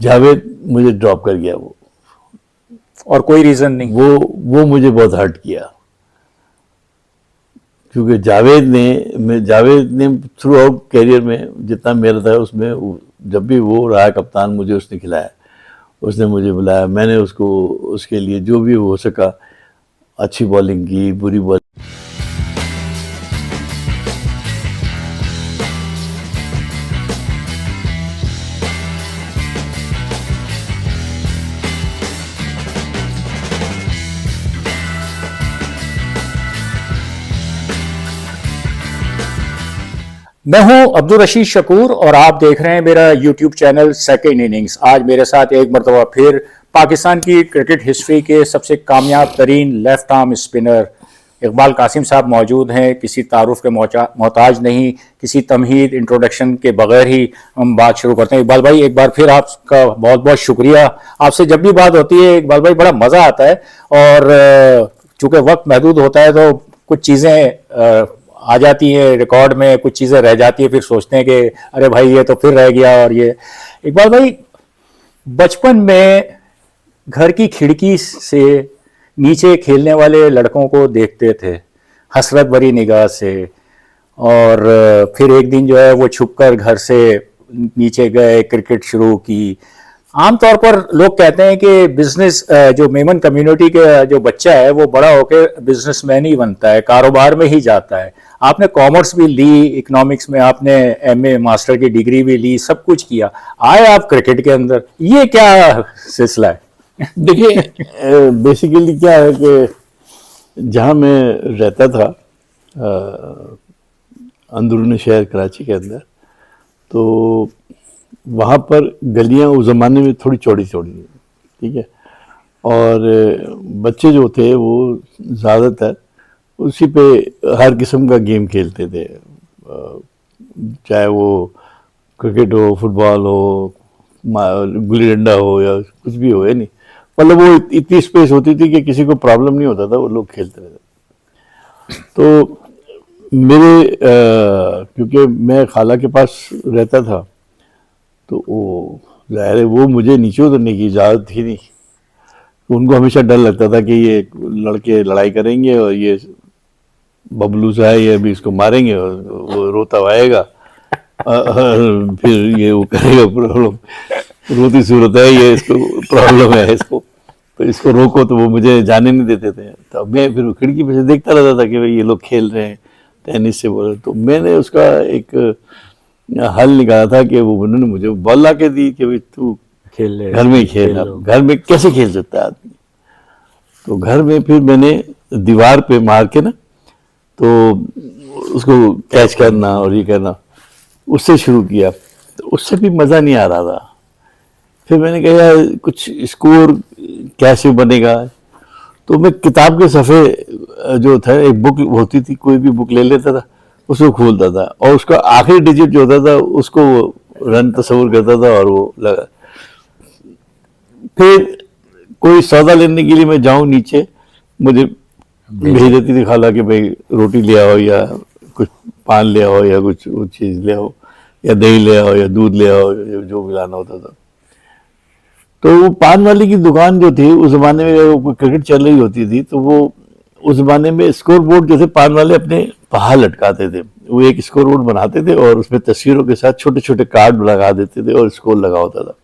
जावेद मुझे ड्रॉप कर गया वो, और कोई रीजन नहीं? वो मुझे बहुत हर्ट किया, क्योंकि जावेद ने थ्रू आउट कैरियर में जितना मेरा था उसमें जब भी वो रहा कप्तान मुझे उसने खिलाया, उसने मुझे बुलाया, मैंने उसको उसके लिए जो भी हो सका अच्छी बॉलिंग की, बुरी बॉलिंग। मैं हूं अब्दुल रशीद शकूर और आप देख रहे हैं मेरा यूट्यूब चैनल सेकंड इनिंग्स। आज मेरे साथ एक मरतबा फिर पाकिस्तान की क्रिकेट हिस्ट्री के सबसे कामयाब तरीन left arm spinner Iqbal Qasim साहब मौजूद हैं। किसी तारुफ के मोहताज नहीं, किसी तमहीद इंट्रोडक्शन के बगैर ही हम बात शुरू करते हैं। इकबाल भाई, एक बार फिर आपका बहुत बहुत शुक्रिया। आपसे जब भी बात होती है इकबाल भाई बड़ा मज़ा आता है, और चूँकि वक्त महदूद होता है तो कुछ चीज़ें आ जाती है रिकॉर्ड में, कुछ चीज़ें रह जाती है, फिर सोचते हैं कि अरे भाई ये तो फिर रह गया। और ये इकबाल भाई, बचपन में घर की खिड़की से नीचे खेलने वाले लड़कों को देखते थे हसरत भरी निगाह से, और फिर एक दिन जो है वो छुपकर घर से नीचे गए, क्रिकेट शुरू की। आमतौर पर लोग कहते हैं कि बिजनेस, जो मेमन कम्युनिटी के जो बच्चा है वो बड़ा होकर बिजनेसमैन ही बनता है, कारोबार में ही जाता है। आपने कॉमर्स भी ली, इकोनॉमिक्स में आपने एमए मास्टर की डिग्री भी ली, सब कुछ किया, आए आप क्रिकेट के अंदर, ये क्या सिलसिला है? देखिए, बेसिकली क्या है कि जहाँ मैं रहता था अंदरूनी शहर कराची के अंदर, तो वहाँ पर गलियाँ उस ज़माने में थोड़ी चौड़ी चौड़ी थी, ठीक है, और बच्चे जो थे वो ज़्यादातर उसी पे हर किस्म का गेम खेलते थे, चाहे वो क्रिकेट हो, फुटबॉल हो, गुल्ली डंडा हो, या कुछ भी हो, है नहीं, मतलब वो इतनी स्पेस होती थी कि किसी को प्रॉब्लम नहीं होता था, वो लोग खेलते रहते। तो मेरे क्योंकि मैं खाला के पास रहता था, तो वो ज़ाहिर है वो मुझे नीचे उतरने की इजाज़त थी नहीं। उनको हमेशा डर लगता था कि ये लड़के लड़ाई करेंगे और ये बबलू सा है, ये अभी इसको मारेंगे और वो रोता आएगा, फिर ये वो करेगा प्रॉब्लम, रोती सूरत है ये, इसको प्रॉब्लम है इसको, तो इसको रोको, तो वो मुझे जाने नहीं देते थे। तो मैं फिर खिड़की में से देखता रहता था कि भाई ये लोग खेल रहे हैं टेनिस से बोले। तो मैंने उसका एक हल निकाला था कि वो उन्होंने मुझे बॉल ला के दी कि भाई तू खेल ले, घर में ही खेल, घर में कैसे खेल सकता है आदमी। तो घर में फिर मैंने दीवार पे मार के ना, तो उसको कैच करना और ये करना, उससे शुरू किया। तो उससे भी मज़ा नहीं आ रहा था। फिर मैंने कहा यार कुछ स्कोर कैसे बनेगा, तो मैं किताब के सफ़े जो था, एक बुक होती थी, कोई भी बुक ले लेता था, उसको खोलता था और उसका आखिरी डिजिट जो होता था उसको रन तस्वुर करता था और वो लगा। फिर कोई सौदा लेने के लिए मैं जाऊं नीचे, मुझे भेज देती थी खाला कि भाई रोटी ले आओ, या कुछ पान ले आओ, या कुछ चीज़ ले आओ, या दही ले आओ, या दूध ले आओ, जो भी लाना होता था। तो वो पान वाली की दुकान जो थी उस ज़माने में, वो क्रिकेट चल रही होती थी, तो वो उस ज़माने में स्कोर बोर्ड जो थे पान वाले अपने बाहर लटकाते थे। वो एक स्कोर बोर्ड बनाते थे और उसमें तस्वीरों के साथ छोटे छोटे कार्ड लगा देते थे और स्कोर लगा होता था।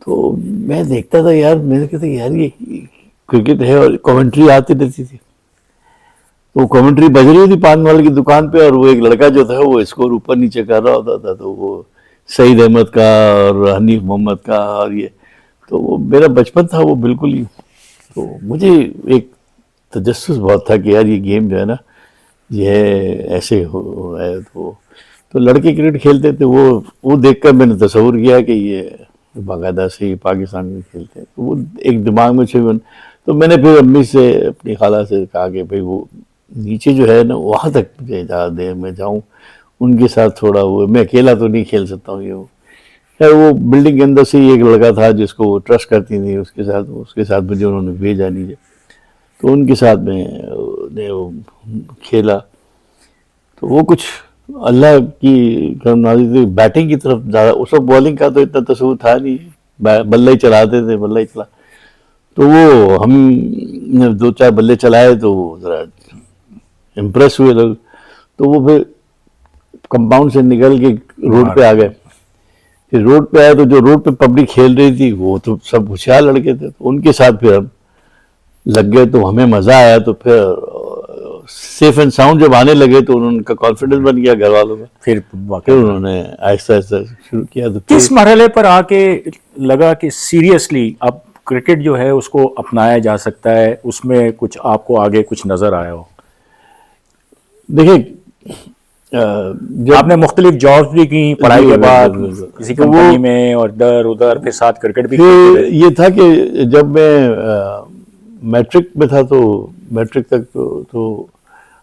तो मैं देखता था यार, मैंने कहता यार ये क्रिकेट है, और कमेंट्री आती रहती थी, वो कमेंट्री बज रही थी पान वाले की दुकान पे, और वो एक लड़का जो था वो स्कोर ऊपर नीचे कर रहा होता था, तो वो सईद अहमद का और हनीफ मोहम्मद का, और ये तो वो मेरा बचपन था वो बिल्कुल ही। तो मुझे एक तजस्सुस बहुत था कि यार ये गेम जो है ना, ये ऐसे हो रहा है। तो लड़के क्रिकेट खेलते थे, वो देखकर मैंने तस्वुर किया कि ये बाकायदा से ही पाकिस्तान में खेलते हैं। तो वो एक दिमाग में छुपन। तो मैंने फिर अम्मी से, अपनी खाला से कहा कि भाई वो नीचे जो है ना वहाँ तक मुझे इजाज़त दे, मैं जाऊँ उनके साथ थोड़ा, वो मैं अकेला तो नहीं खेल सकता हूँ। ये खैर वो बिल्डिंग के अंदर से ही एक लड़का था जिसको वो ट्रस्ट करती थी, उसके साथ मुझे उन्होंने भेजा नीचे, तो उनके साथ में वो खेला। तो वो कुछ अल्लाह की करमनाजी थी, बैटिंग की तरफ ज़्यादा, उस वक्त बॉलिंग का तो इतना तस्वुर था नहीं, बल्ला ही चलाते थे, बल्ला ही चला। तो वो हम ने 2-4 बल्ले चलाए तो जरा इम्प्रेस हुए लोग, तो वो फिर कंपाउंड से निकल के रोड पे आ गए। फिर रोड पे आए तो जो रोड पे पब्लिक खेल रही थी वो तो सब होशियार लड़के थे, तो उनके साथ फिर हम लग गए, तो हमें मजा आया। तो फिर सेफ एंड साउंड जब आने लगे तो उनका कॉन्फिडेंस बन गया घर वालों का। फिर फिर उन्होंने आहिस्ता आहिस्ता शुरू किया। तो किस मरहले पर आके लगा कि सीरियसली अब क्रिकेट जो है उसको अपनाया जा सकता है, उसमें कुछ आपको आगे कुछ नजर आया हो? देखिए, जब आपने मुख्तलिफ जॉब्स भी की पढ़ाई के बाद, किसी तो कंपनी वो में और इधर उधर, फिर साथ क्रिकेट भी फिर खेलते रहे। ये था कि जब मैं मैट्रिक में था तो मैट्रिक तक तो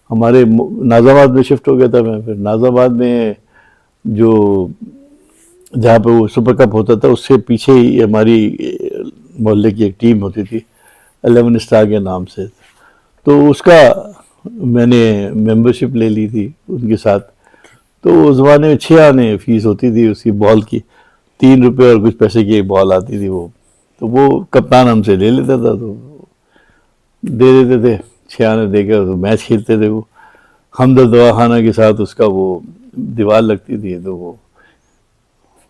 हमारे नाजाबाद में शिफ्ट हो गया था मैं। फिर नाजाबाद में जो जहाँ पे वो सुपर कप होता था उससे पीछे ही हमारी मोहल्ले की एक टीम होती थी 11 स्टार के नाम से, तो उसका मैंने मेंबरशिप ले ली थी उनके साथ। तो उस ज़माने में 6 आने फीस होती थी उसकी बॉल की, 3 रुपये और कुछ पैसे की एक बॉल आती थी वो, तो वो कप्तान हमसे ले लेता था, तो दे देते थे 6 आने देकर, तो मैच खेलते थे वो। हमदर्द दवाखाना के साथ उसका वो दीवार लगती थी, तो वो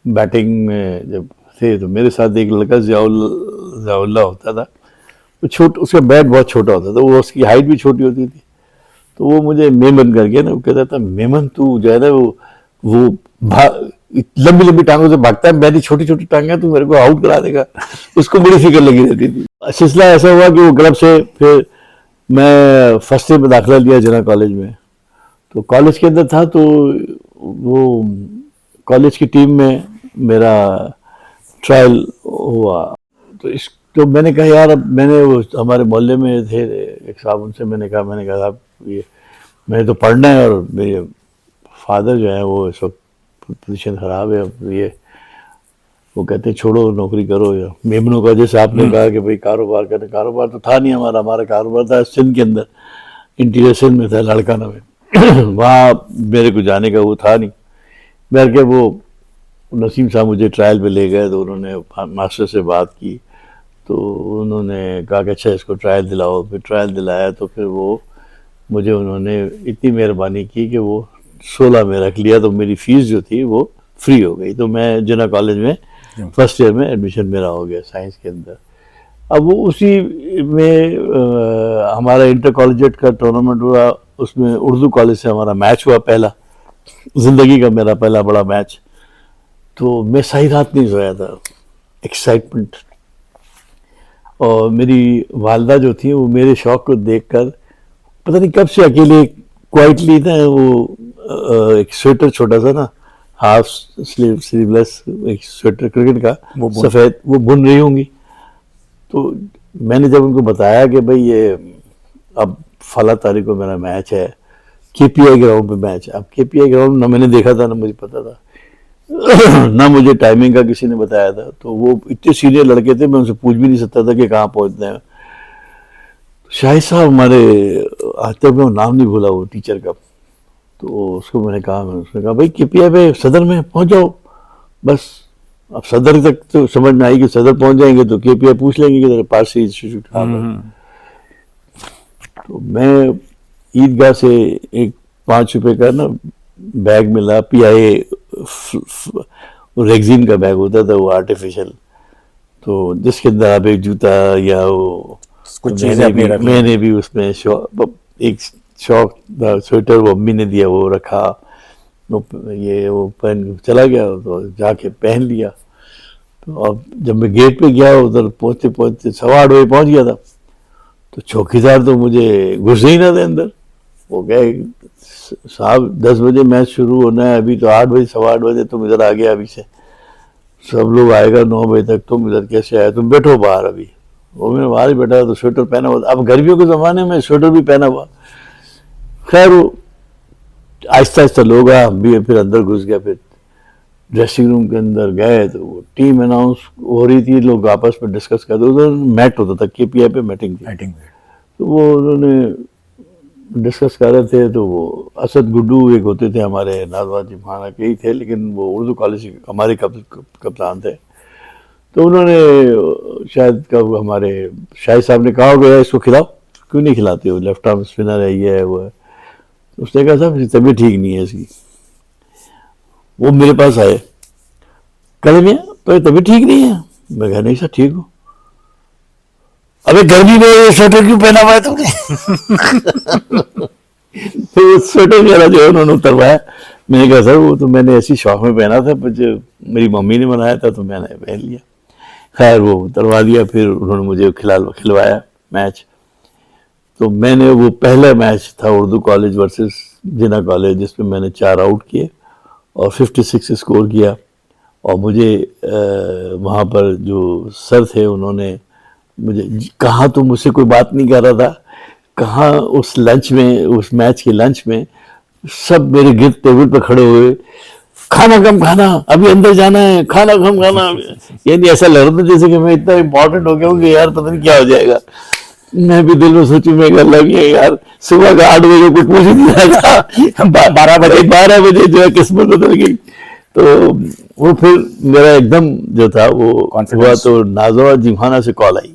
बैटिंग में जब थे तो मेरे साथ एक लड़का ज़ियाउल्लाह होता था, वो उसका बैट बहुत छोटा होता था, वो उसकी हाइट भी छोटी होती थी। तो वो मुझे मेमन करके ना वो कहता था, मेमन तू जो है ना वो लंबी लंबी टांगों से भागता है, मेरी छोटी छोटी टांगे तू मेरे को आउट करा देगा। उसको बड़ी फिक्र लगी रहती थी। सिलसिला ऐसा हुआ कि वो क्लब से फिर मैं फर्स्ट ईयर में दाखिला लिया जिना कॉलेज में। तो कॉलेज के अंदर था, तो वो कॉलेज की टीम में मेरा ट्रायल हुआ। तो मैंने कहा यार, अब मैंने वो हमारे मोहल्ले में थे एक साहब, उनसे मैंने कहा साहब ये मैंने तो पढ़ना है और मेरे फादर जो है वो इस वक्त पोजीशन ख़राब है, अब ये वो कहते हैं छोड़ो नौकरी करो। या मेमनों का जैसे आपने कहा कि भाई कारोबार करें, कारोबार तो था नहीं हमारा कारोबार था सिंध के अंदर, इंटीरियर सिंध में था लाड़काना में। वहाँ मेरे को जाने का वो था नहीं। बैठ के वो नसीम साहब मुझे ट्रायल पे ले गए, तो उन्होंने मास्टर से बात की, तो उन्होंने कहा कि अच्छा इसको ट्रायल दिलाओ। फिर ट्रायल दिलाया तो फिर वो मुझे उन्होंने इतनी मेहरबानी की कि वो 16 में रख लिया, तो मेरी फ़ीस जो थी वो फ्री हो गई। तो मैं जिना कॉलेज में फर्स्ट ईयर में एडमिशन मेरा हो गया साइंस के अंदर। अब वो उसी में हमारा इंटर कॉलेजिएट का टूर्नामेंट हुआ, उसमें उर्दू कॉलेज से हमारा मैच हुआ, पहला ज़िंदगी का मेरा पहला बड़ा मैच। तो मैं सही रात नहीं सोया था, एक्साइटमेंट। और मेरी वालदा जो थी वो मेरे शौक को देखकर पता नहीं कब से अकेले क्वाइटली ना वो एक स्वेटर छोटा सा ना हाफ स्लीवलेस एक स्वेटर क्रिकेट का सफ़ेद वो बुन रही होंगी। तो मैंने जब उनको बताया कि भाई ये अब फला तारीख को मेरा मैच है केपीआई ग्राउंड पे मैच। अब केपीआई ग्राउंड ना मैंने देखा था ना मुझे पता था ना मुझे टाइमिंग का किसी ने बताया था। तो वो इतने सीनियर लड़के थे, मैं उनसे पूछ भी नहीं सकता था कि कहाँ पहुँचना है। शाहिद साहब हमारे आज तक मैं नाम नहीं भूला वो टीचर का। तो उसको मैंने कहा, उसने कहा भाई केपीआई पे सदर में पहुँच जाओ बस। अब सदर तक तो समझ में आई कि सदर पहुँच जाएंगे तो केपीआई पूछ लेंगे कि तेरे पास से इंस्टीट्यूट कहाँ है। तो मैं ईदगाह से एक 5 रुपए का ना बैग मिला, पीआईए रेक्सिन का बैग होता था वो आर्टिफिशियल, तो जिसके अंदर आप एक जूता या वो कुछ चीज़ें मैंने भी उसमें एक शौक था स्वेटर वो अम्मी ने दिया वो रखा, वो पहन चला गया तो जाके पहन लिया। तो अब जब मैं गेट पे गया उधर पहुँचते पहुँचते 8:15 बजे पहुँच गया था, तो चौकीदार तो मुझे घुस ही ना थे अंदर। वो गए साहब 10 बजे मैच शुरू होना है, अभी तो 8 बजे 8:15 बजे तुम इधर आ गया, अभी से सब लोग आएगा 9 बजे तक, तुम इधर कैसे आए, तुम बैठो बाहर। अभी वो मैं बाहर ही बैठा तो स्वेटर पहना हुआ, अब गर्मियों के ज़माने में स्वेटर भी पहना हुआ। खैर वो आहिस्ता आहिस्ता लोग आए, हम भी फिर अंदर घुस गया। फिर ड्रेसिंग रूम के अंदर गए तो वो टीम अनाउंस हो रही थी, लोग आपस में डिस्कस करते, उधर मैट होता था केपीआई पे मैटिंग थी। तो वो उन्होंने डिस्कस कर रहे थे, तो वो असद गुड्डू एक होते थे हमारे नाजवाद जिमाना के ही थे, लेकिन वो उर्दू कॉलेज हमारे कप्तान थे। तो उन्होंने शायद कब हमारे शाहिद साहब ने कहा होगा इसको खिलाओ, क्यों नहीं खिलाते हो, लेफ्ट आर्म स्पिनर है, ये है वो है। उसने कहा साहब इसकी तबीयत ठीक नहीं है इसकी। वो मेरे पास आए, कल में तो तबीयत ठीक नहीं है। मैं कहा नहीं सर ठीक हो। अबे गर्मी में ये स्वेटर क्यों पहना हुआ है तुमने? तो स्वेटर मेरा जो है उन्होंने उतरवाया। मैंने कहा सर वो तो मैंने ऐसी शौक में पहना था, पर मेरी मम्मी ने बनाया था तो मैंने पहन लिया। खैर वो उतरवा दिया, फिर उन्होंने मुझे खिलवाया मैच। तो मैंने वो पहला मैच था उर्दू कॉलेज वर्सेस जिना कॉलेज, जिसमें मैंने 4 आउट किए और 56 स्कोर किया। और मुझे वहाँ पर जो सर थे उन्होंने मुझे कहाँ, तो मुझसे कोई बात नहीं कर रहा था, कहाँ उस लंच में, उस मैच के लंच में सब मेरे गिर्द टेबल पर खड़े हुए, खाना कम खाना, अभी अंदर जाना है, खाना कम खाना। यानी ऐसा लग रहा था जैसे कि मैं इतना इम्पोर्टेंट हो गया हूँ कि यार पता नहीं क्या हो जाएगा। मैं भी दिल में सोचूं, मैं कर लगी यार, सुबह का 8 बजे कुछ पूछ नहीं रहा था, 12 बजे जो है किस्मत बदल गई। तो वो फिर मेरा एकदम जो था वो हुआ, तो नाज़वा जिम्हाना से कॉल आई।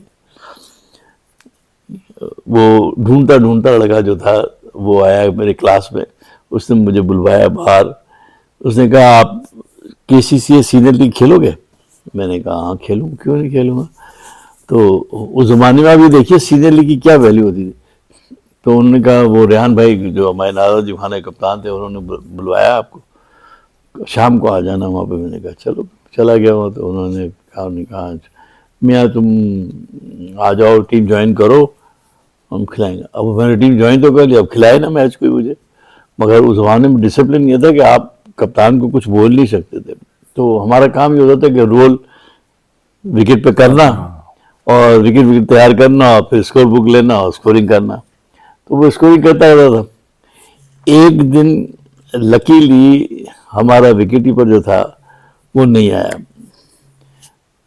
वो ढूंढता ढूंढता लड़का जो था वो आया मेरे क्लास में, उसने मुझे बुलवाया बाहर। उसने कहा आप KCCA सीनियर लीग खेलोगे? मैंने कहा हाँ खेलूँ, क्यों नहीं खेलूँगा। तो उस ज़माने में आप ये देखिए सीनियर लीग की क्या वैल्यू होती थी। तो उन्होंने कहा वो रेहान भाई जो हमारे नाज़वा जिम्हाना कप्तान थे, उन्होंने बुलवाया आपको, शाम को आ जाना वहाँ पे। मैंने कहा चलो, चला गया वहाँ। तो उन्होंने कहा मियाँ तुम आ जाओ, टीम ज्वाइन करो, हम खिलाएंगे। अब मैंने टीम ज्वाइन तो कर लिया, अब खिलाए ना मैच कोई मुझे। मगर उस ज़माने में डिसिप्लिन ये था कि आप कप्तान को कुछ बोल नहीं सकते थे। तो हमारा काम ये होता था कि रोल विकेट पे करना और विकेट तैयार करना और फिर स्कोर बुक लेना और स्कोरिंग करना। तो वो स्कोरिंग करता रहता था। एक दिन लकीली हमारा विकेट कीपर जो था वो नहीं आया।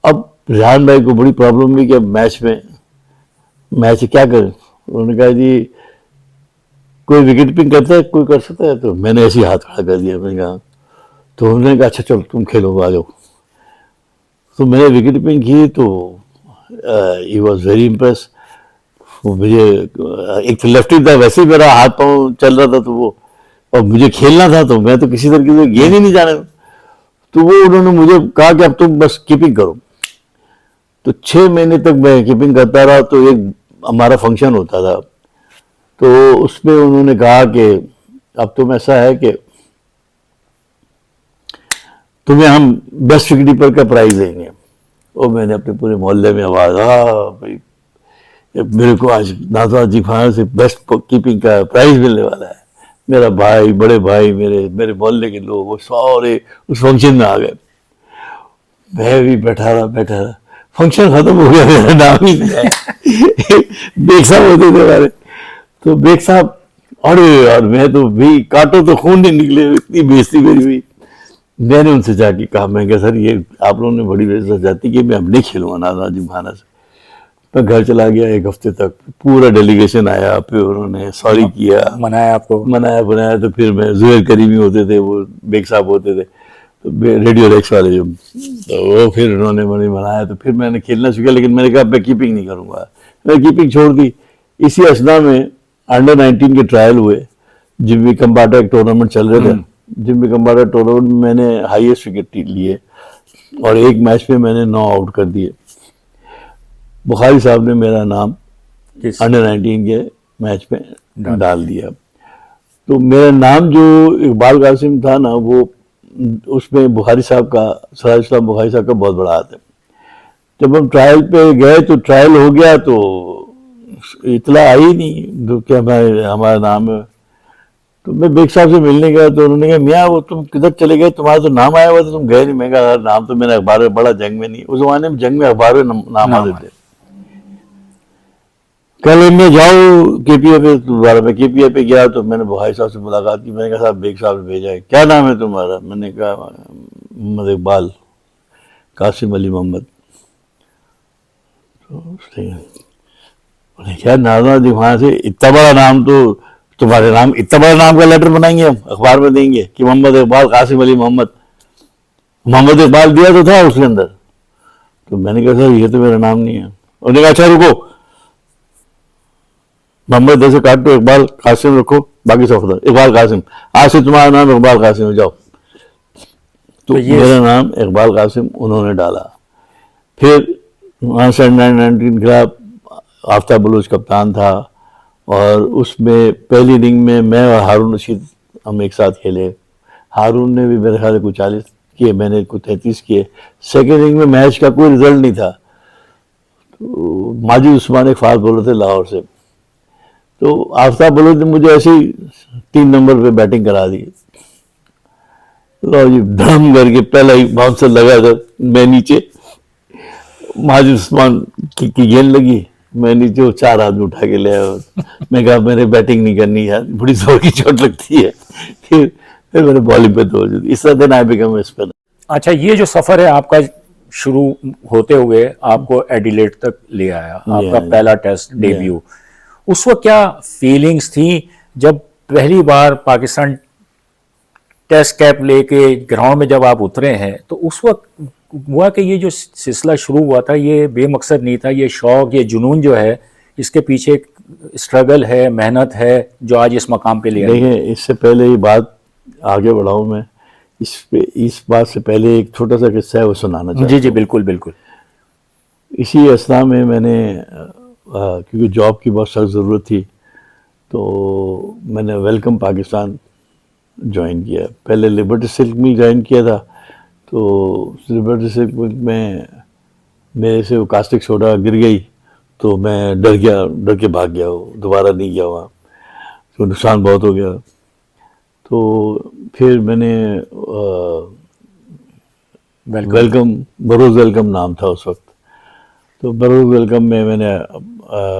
अब रेहान भाई को बड़ी प्रॉब्लम हुई कि अब मैच क्या करें। उन्होंने कहा जी कोई विकेट कीपिंग करता है, कोई कर सकता है? तो मैंने ऐसे ही हाथ खड़ा कर दिया। मैंने कहा, तो उन्होंने कहा अच्छा चलो तुम खेलो, आ जाओ। तो मैंने विकेट कीपिंग की तो ही वॉज वेरी इम्प्रेस। मुझे एक तो लेफ्टी था, वैसे ही मेरा हाथ पाँव चल रहा था, तो वो, और मुझे खेलना था, तो मैं तो किसी तरीके से गेंद ही नहीं जाने। तो वो उन्होंने मुझे कहा कि अब तुम बस कीपिंग करो। तो 6 महीने तक मैं कीपिंग करता रहा। तो एक हमारा फंक्शन होता था, तो उसमें उन्होंने कहा कि अब तुम ऐसा है कि तुम्हें हम बेस्ट विकेट कीपर का प्राइज देंगे। और मैंने अपने पूरे मोहल्ले में आवाज, भाई मेरे को आज नाज़वा जिम्हाना से बेस्ट कीपिंग का प्राइज मिलने वाला है। मेरा भाई, बड़े भाई, मेरे मोहल्ले के लोग वो सारे उस फंक्शन में आ गए। मैं भी बैठा रहा। फंक्शन खत्म हो गया, मेरा नाम ही नहीं आया। बेग साहब होते थे हमारे, तो बेग साहब, अरे यार मैं तो भी काटो तो खून नहीं निकले, इतनी बेइज्जती मेरी हुई। मैंने उनसे जाके कहा, मैं क्या सर ये आप लोगों ने बड़ी बेइज्जती जाती कि मैं अब नहीं खेलूंगा नाज़वा जिम्हाना से। मैं घर चला गया। 1 हफ्ते तक पूरा डेलीगेशन आया, फिर उन्होंने सॉरी किया, मनाया आपको, मनाया बनाया। तो फिर मैं जुबैर करीमी होते थे, वो बेग साहब होते थे, तो रेडियो रेक्स वाले जो, तो वो फिर उन्होंने मुझे मनाया। तो फिर मैंने खेलना सीखा, लेकिन मैंने कहा मैं कीपिंग नहीं करूँगा, मैं कीपिंग छोड़ दी। इसी असना में अंडर 19 के ट्रायल हुए, जिम्मी कम्बाटा एक टूर्नामेंट चल रहे थे। जिम्मी कम्बाटा टूर्नामेंट में मैंने हाईएस्ट विकेट लिए और एक मैच में मैंने 9 आउट कर दिए। बुखारी साहब ने मेरा नाम अंडर 19 के मैच में डाल दिया। तो मेरा नाम जो इकबाल कासिम था ना, वो उसमें बुखारी साहब का, सराज इस्लाम बुखारी साहब का बहुत बड़ा हाथ है। जब हम ट्रायल पे गए तो ट्रायल हो गया, तो इतला आई नहीं कि हमारा नाम है। तो मैं बेग साहब से मिलने गया, तो उन्होंने कहा मियाँ वो तुम किधर चले गए, तुम्हारा तो नाम आया हुआ था, तुम गए नहीं। मैं कहा नाम तो मेरा अखबार में बड़ा, जंग में नहीं। उस जमाने में जंग में अखबार में नाम आते थे। कल मैं जाऊँ KPA पे, दोबारा मैं KPA पे गया तो मैंने बुखारी साहब से मुलाकात की। मैंने कहा साहब बेग साहब ने भेजा है, क्या नाम है तुम्हारा? मैंने कहा मोहम्मद इकबाल कासिम अली मोहम्मद। तो क्या नाज़वा जिम्हाना से इतना बड़ा नाम, तो तुम्हारे नाम, इतना बड़ा नाम का लेटर बनाएंगे हम, अखबार में देंगे कि मोहम्मद इकबाल कासिम अली मोहम्मद। मोहम्मद इकबाल दिया तो था उसके अंदर। तो मैंने कहा सर ये तो मेरा नाम नहीं है। उन्होंने कहा अच्छा रुको, मोहम्मद जैसे काट दो, इकबाल कासिम रखो, बाकी सब खत्म। इकबाल कासिम, आज से तुम्हारा नाम इकबाल कासिम हो, जाओ। तो मेरा नाम इकबाल कासिम उन्होंने डाला। फिर वहाँ से 19 खिलाफ आफ्ताब बलूच कप्तान था, और उसमें पहली इनिंग में मैं और हारून रशीद हम एक साथ खेले। हारून ने भी मेरे ख्याल से कुछ 40 किए, मैंने कुछ 33 किए। सेकेंड इनिंग में मैच का कोई रिजल्ट नहीं था, तो माजिद उस्मान एक फास्ट बॉलर थे लाहौर से, तो आफ्ताब बलूच ने मुझे ऐसे ही 3 नंबर पे बैटिंग करा दी। लो जी, धड़म करके पहला ही बाउंसर लगा था, मैं नीचे, माजिद उस्मान की गेंद लगी, मैं नीचे, वो 4 आदमी उठा के ले आया। मैं कहा मैंने बैटिंग नहीं करनी यार, बड़ी जोर की चोट लगती है। फिर मैंने बॉलिंग पे तवज्जो दी। इस तरह दिन आई बिकम ए स्पिनर। अच्छा, ये जो सफर है आपका शुरू होते हुए आपको एडिलेड तक ले आया, आपका पहला टेस्ट डेब्यू, उस वक्त क्या फीलिंग्स थी जब पहली बार पाकिस्तान टेस्ट कैप लेके ग्राउंड में जब आप उतरे हैं? तो उस वक्त हुआ कि ये जो सिलसिला शुरू हुआ था ये बेमकसद नहीं था, ये शौक, ये जुनून जो है, इसके पीछे स्ट्रगल है, मेहनत है जो आज इस मकाम पे ले आई? देखिए, इससे पहले ये बात आगे बढ़ाऊं मैं, इस बात से पहले एक छोटा सा किस्सा है, वो सुनाना चाहता हूं। जी जी, बिल्कुल बिल्कुल। इसी अवस्था में मैंने क्योंकि जॉब की बहुत सख्त ज़रूरत थी, तो मैंने वेलकम पाकिस्तान ज्वाइन किया। पहले लिबर्टी सिल्क में ज्वाइन किया था, तो लिबर्टी सिल्क में मेरे से वो कास्टिक सोडा गिर गई, तो मैं डर के भाग गया, वो दोबारा नहीं गया वहाँ, तो नुकसान बहुत हो गया। तो फिर मैंने वेलकम, बरोज़ वेलकम नाम था उस वक्त, तो बरोज़ वेलकम में मैंने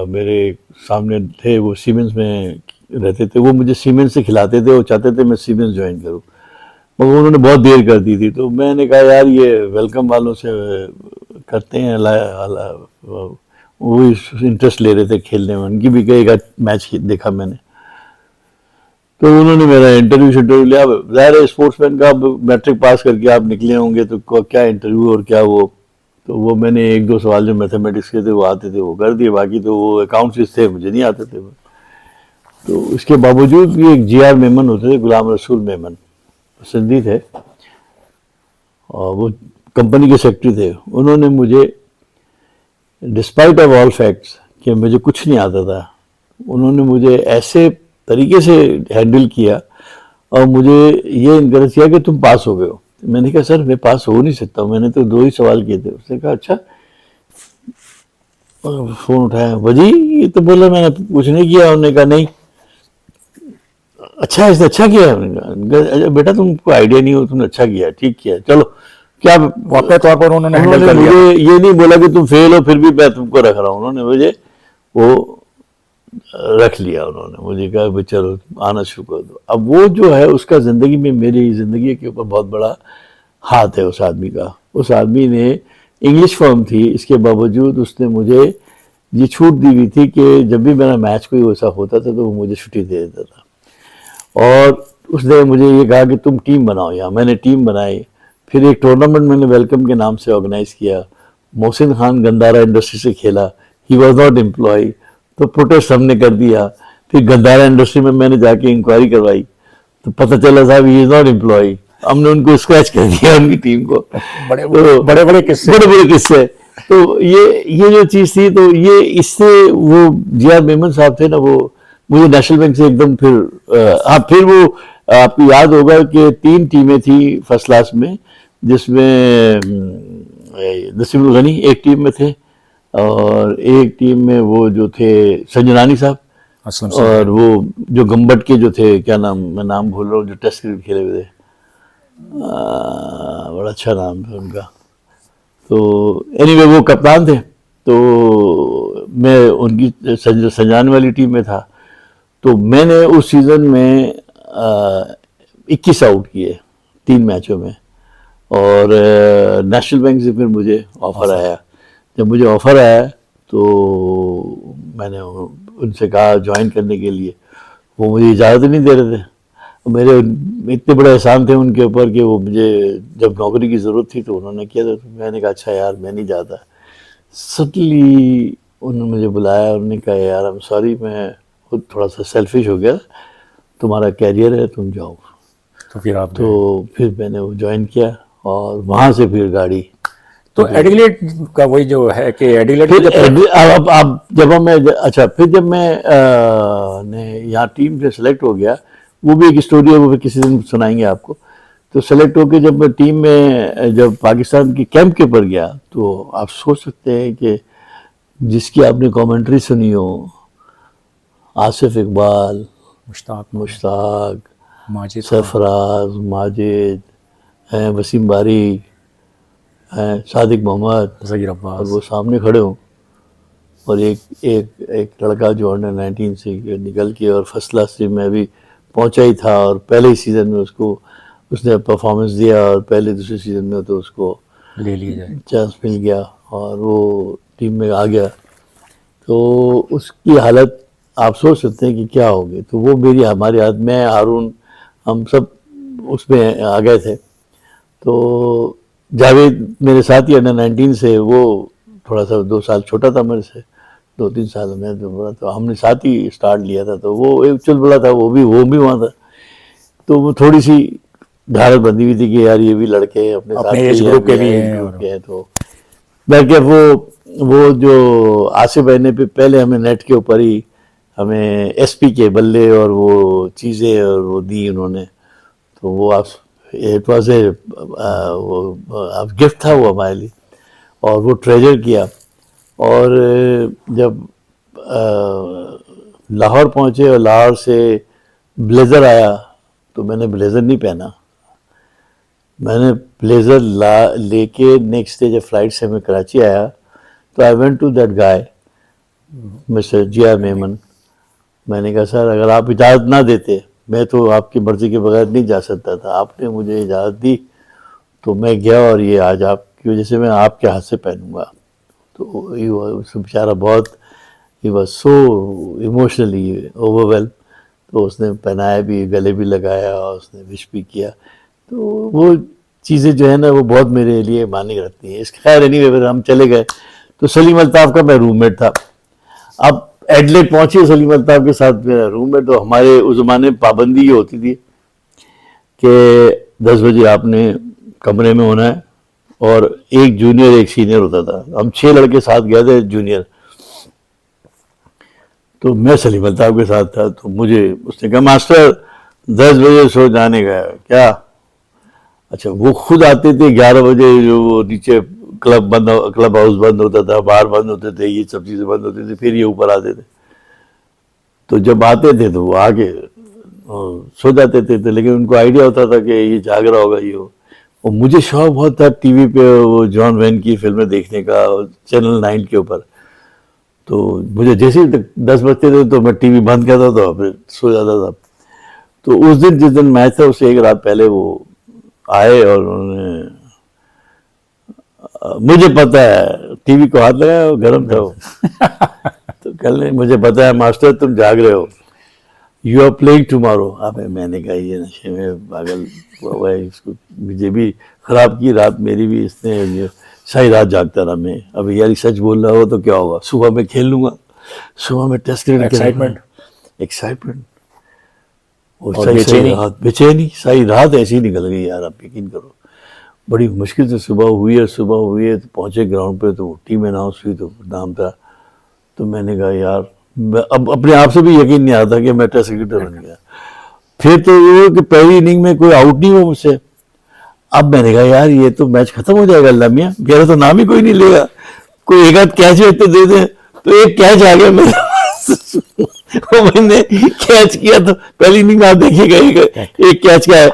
मेरे सामने थे, वो सीमेंस में रहते थे, वो मुझे सीमेंस से खिलाते थे, वो चाहते थे मैं सीमेंस ज्वाइन करूँ, मगर उन्होंने बहुत देर कर दी थी। तो मैंने कहा यार ये वेलकम वालों से करते हैं, वो इंटरेस्ट ले रहे थे खेलने में, उनकी भी कई मैच देखा मैंने। तो उन्होंने मेरा इंटरव्यू लिया। ज़ाहिर है स्पोर्ट्समैन का, मैट्रिक पास करके आप निकले होंगे तो क्या इंटरव्यू और क्या वो, तो वो मैंने 1-2 सवाल जो मैथमेटिक्स के थे वो आते थे वो कर दिए, बाकी तो वो अकाउंट्स थे मुझे नहीं आते थे। तो इसके बावजूद भी एक GR मेमन होते थे, गुलाम रसूल मेमन, सिंधी थे, और वो कंपनी के सेक्रेटरी थे। उन्होंने मुझे डिस्पाइट ऑफ ऑल फैक्ट्स कि मुझे कुछ नहीं आता था, उन्होंने मुझे ऐसे तरीके से हैंडल किया और मुझे ये इनकरेज किया कि तुम पास हो गए हो। मैंने कहा सर मैं पास हो नहीं सकता, मैंने तो 2 ही सवाल किए थे। उसने कहा अच्छा, फोन उठाया, वजी ये तो बोला मैंने कुछ नहीं किया। उन्होंने कहा नहीं, अच्छा इसने अच्छा किया। मैंने कहा बेटा तुमको आइडिया नहीं हो, तुमने अच्छा किया, ठीक किया, चलो क्या। वाकई तौर पर उन्होंने हैंडल कर लिया। मुझे ये नहीं बोला कि तुम फेल हो फिर भी मैं तुमको रख रहा हूँ, उन्होंने मुझे वो रख लिया। उन्होंने मुझे कहा भाई चलो आना शुरू कर दो। अब वो जो है उसका ज़िंदगी में, मेरी ज़िंदगी के ऊपर बहुत बड़ा हाथ है उस आदमी का। उस आदमी ने, इंग्लिश फर्म थी, इसके बावजूद उसने मुझे ये छूट दी हुई थी कि जब भी मेरा मैच कोई वैसा होता था तो वो मुझे छुट्टी दे देता था, और उसने मुझे ये कहा कि तुम टीम बनाओ यहाँ। मैंने टीम बनाई, फिर एक टूर्नामेंट मैंने वेलकम के नाम से ऑर्गेनाइज किया। मोहसिन खान गंदारा इंडस्ट्री से खेला, ही वॉज नॉट एम्प्लॉय, तो प्रोटेस्ट हमने कर दिया। फिर गंदारा इंडस्ट्री में मैंने जाके इंक्वायरी करवाई, तो पता चला साहब ही इज नॉट एम्प्लॉय। हमने उनको स्क्रैच कर दिया, उनकी टीम को। बड़े बड़े किस्से। तो ये जो चीज़ थी, तो ये इससे वो GR मेमन साहब थे ना, वो मुझे नेशनल बैंक से एकदम फिर वो आपको याद होगा कि 3 टीमें थी फर्स्ट क्लास में, जिसमें नसीमुल गनी एक टीम में थे, और एक टीम में वो जो थे संजनानी साहब, और वो जो गम्बट के जो थे, क्या नाम, मैं नाम भूल रहा हूँ, जो टेस्ट क्रिकेट खेले हुए थे, बड़ा अच्छा नाम था उनका। तो एनीवे वो कप्तान थे, तो मैं उनकी संजाने वाली टीम में था। तो मैंने उस सीज़न में 21 आउट किए 3 मैचों में, और नेशनल बैंक से फिर मुझे ऑफ़र आया। जब मुझे ऑफ़र आया तो मैंने उनसे कहा ज्वाइन करने के लिए, वो मुझे इजाज़त नहीं दे रहे थे। मेरे इतने बड़े एहसान थे उनके ऊपर कि वो मुझे जब नौकरी की ज़रूरत थी तो उन्होंने किया था। तो मैंने कहा अच्छा यार मैं नहीं जाता। सडनली उन्होंने मुझे बुलाया, उन्होंने कहा यार आई एम सॉरी, मैं खुद थोड़ा सा सेल्फिश हो गया, तुम्हारा कैरियर है, तुम जाओ। तो फिर आप तो फिर मैंने वो ज्वाइन किया और वहाँ से फिर गाड़ी। तो एडिलेड का वही जो है कि एडिलेड फिर जब अब जब मैं अच्छा फिर जब मैं ने यहाँ टीम से सेलेक्ट हो गया, वो भी एक स्टोरी है, वो भी किसी दिन सुनाएंगे आपको। तो सेलेक्ट होके जब मैं टीम में जब पाकिस्तान की कैंप के ऊपर गया, तो आप सोच सकते हैं कि जिसकी आपने कमेंट्री सुनी हो, आसिफ इकबाल, मुश्ताक, माजिद सरफराज, माजिद हैं, वसीम बारिक हैं, सादिक मोहम्मद, ज़हीर और अब्बास, वो सामने खड़े हों, और एक लड़का जो अंडर 19 से निकल के और फर्स्ट क्लास टीम में भी पहुंचा ही था, और पहले ही सीज़न में उसने परफॉर्मेंस दिया, और पहले दूसरे सीज़न में तो उसको ले लिया जाए। चांस मिल गया और वो टीम में आ गया। तो उसकी हालत आप सोच सकते हैं कि क्या होगी। तो वो हमारे हाथ में, हारून, हम सब उसमें आ गए थे। तो जावेद मेरे साथ ही अंडर 19 से, वो थोड़ा सा 2 साल छोटा था मेरे से, 2-3 साल में तो बड़ा, तो हमने साथ ही स्टार्ट लिया था। तो वो एक चुलबुला था, वो भी वहाँ था। तो वो थोड़ी सी धारत बंधी हुई थी कि यार ये भी लड़के अपने साथ एज ग्रुप के भी हैं, ग्रुप के हैं। तो बल्कि वो जो आसिफ भाई ने पहले हमें नेट के ऊपर ही हमें एसपी के बल्ले और वो चीज़ें और वो दी उन्होंने। तो वो आप इट वॉज ए वो गिफ्ट था वो हमारे लिए, और वो ट्रेजर किया। और जब लाहौर पहुँचे और लाहौर से ब्लेज़र आया, तो मैंने ब्लेज़र नहीं पहना। मैंने ब्लेज़र लेके नेक्स्ट डे जब फ्लाइट से मैं कराची आया, तो I went to that guy mister Zia Memon. मैंने कहा सर अगर आप इजाज़त ना देते, मैं तो आपकी मर्ज़ी के बगैर नहीं जा सकता था, आपने मुझे इजाज़त दी तो मैं गया, और ये आज आपकी वजह से मैं आपके हाथ से पहनूंगा। तो बेचारा बहुत, he was so emotionally overwhelm. तो उसने पहनाया भी, गले भी लगाया, और उसने विश भी किया। तो वो चीज़ें जो है ना, वो बहुत मेरे लिए मायने रखती हैं। इसके खैर एनीवे फिर हम चले गए। तो सलीम अल्ताफ़ का मैं रूममेट था। अब एडलेड पहुंचे सलीम अल्ताफ़ के साथ मेरा रूममेट। तो हमारे उस ज़माने में पाबंदी ये होती थी कि 10 बजे आपने कमरे में होना है, और एक जूनियर एक सीनियर होता था। हम 6 लड़के साथ गए थे जूनियर। तो मैं सलीम अल्ताफ़ के साथ था। तो मुझे उसने कहा मास्टर 10 बजे सो जाने का है क्या? अच्छा, वो खुद आते थे 11 बजे, जो वो नीचे क्लब हाउस बंद होता था, बाहर बंद होते थे, ये सब चीज़ें बंद होती थी, फिर ये ऊपर आते थे। तो जब आते थे तो वो आके सो जाते थे। तो लेकिन उनको आइडिया होता था कि ये जाग रहा होगा ये हो। और मुझे शौक बहुत था टीवी पे वो जॉन वैन की फिल्में देखने का, चैनल 9 के ऊपर। तो मुझे जैसे ही 10 बजते थे तो मैं टीवी बंद करता था, फिर सो जाता था। तो उस दिन जिस दिन मैच था, उससे एक रात पहले वो आए, और उन्होंने, मुझे पता है, टीवी को हाथ लगाया, गर्म था वो। तो कल मुझे पता है मास्टर तुम जाग रहे हो, यू आर प्लेइंग टुमारो। अब मैंने कहा ये नशे में पागल हुआ है, इसको मुझे भी खराब की रात मेरी भी, इसने सारी रात जागता रहा मैं। अब यार सच बोल रहा हो तो क्या होगा, सुबह में खेल लूंगा, सुबह में टेस्ट क्रिकेट, एक्साइटमेंट और बेचैनी सारी रात ऐसी निकल गई यार, आप यकीन करो। बड़ी मुश्किल से सुबह हुई है तो पहुंचे ग्राउंड पे, तो टीम अनाउंस हुई, तो नाम था। तो मैंने कहा यार, अब अपने आप से भी यकीन नहीं आता कि मैं टेस्ट क्रिकेटर बन गया। फिर तो ये कि पहली इनिंग में कोई आउट नहीं हुआ मुझसे। अब मैंने कहा यार ये तो मैच खत्म हो जाएगा, अल्लाह मियां मेरा तो नाम ही कोई नहीं लेगा, कोई एक आध कैच तो दे दे। तो एक कैच आ गया मेरा वो मैंने कैच किया। तो पहली इनिंग में आप देखिएगा एक कैच का है।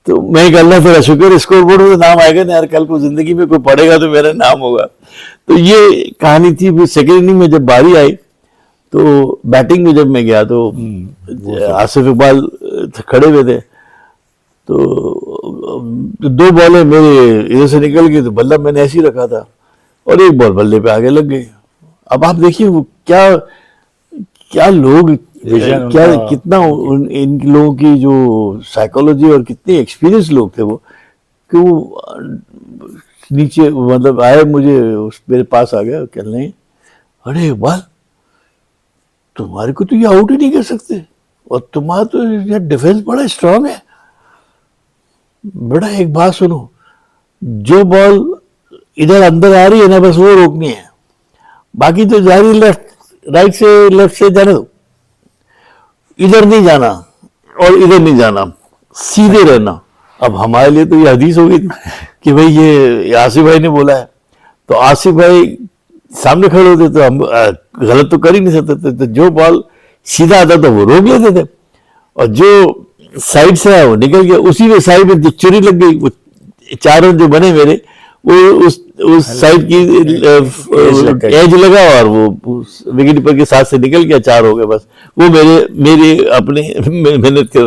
तो मैं अल्लाह तेरा शुक्र, स्कोर बोर्ड में नाम आएगा ना यार, कल को जिंदगी में कोई पढ़ेगा तो मेरा नाम होगा। तो ये कहानी थी। फिर सेकेंड इनिंग में जब बारी आई, तो बैटिंग में जब मैं गया, तो आसिफ इकबाल खड़े हुए थे। तो 2 बॉलें मेरे इधर से निकल गई, तो बल्ला मैंने ऐसे ही रखा था, और एक बॉल बल्ले पे आगे लग गई। अब आप देखिए वो क्या लोग विजन क्या उनका। कितना इन लोगों की जो साइकोलॉजी और कितने एक्सपीरियंस लोग थे वो, कि वो नीचे मतलब आए, मुझे मेरे पास आ गया कहने, अरे इकबाल तुम्हारे को तो ये आउट ही नहीं कर सकते, और तुम्हारा तो यार डिफेंस बड़ा स्ट्रांग है। बड़ा एक बात सुनो, जो बॉल इधर अंदर आ रही है ना बस वो रोकनी है, बाकी तो जा रही लेफ्ट से जाने दो, इधर नहीं जाना और इधर नहीं जाना, सीधे रहना। अब हमारे लिए तो ये हदीस हो गई थी कि भाई ये आसिफ भाई ने बोला है, तो आसिफ भाई सामने खड़े होते तो हम गलत तो कर ही नहीं सकते थे, तो जो बॉल सीधा आता था वो रोक लेते थे, और जो साइड से आया वो निकल गया, उसी में साइड में चुरी लग गई, वो 4 रन जो बने मेरे वो उस साइड की एज लगा और वो विकेट कीपर के साथ से निकल गया, 4 हो गए बस। वो मेरे अपने मेहनत के,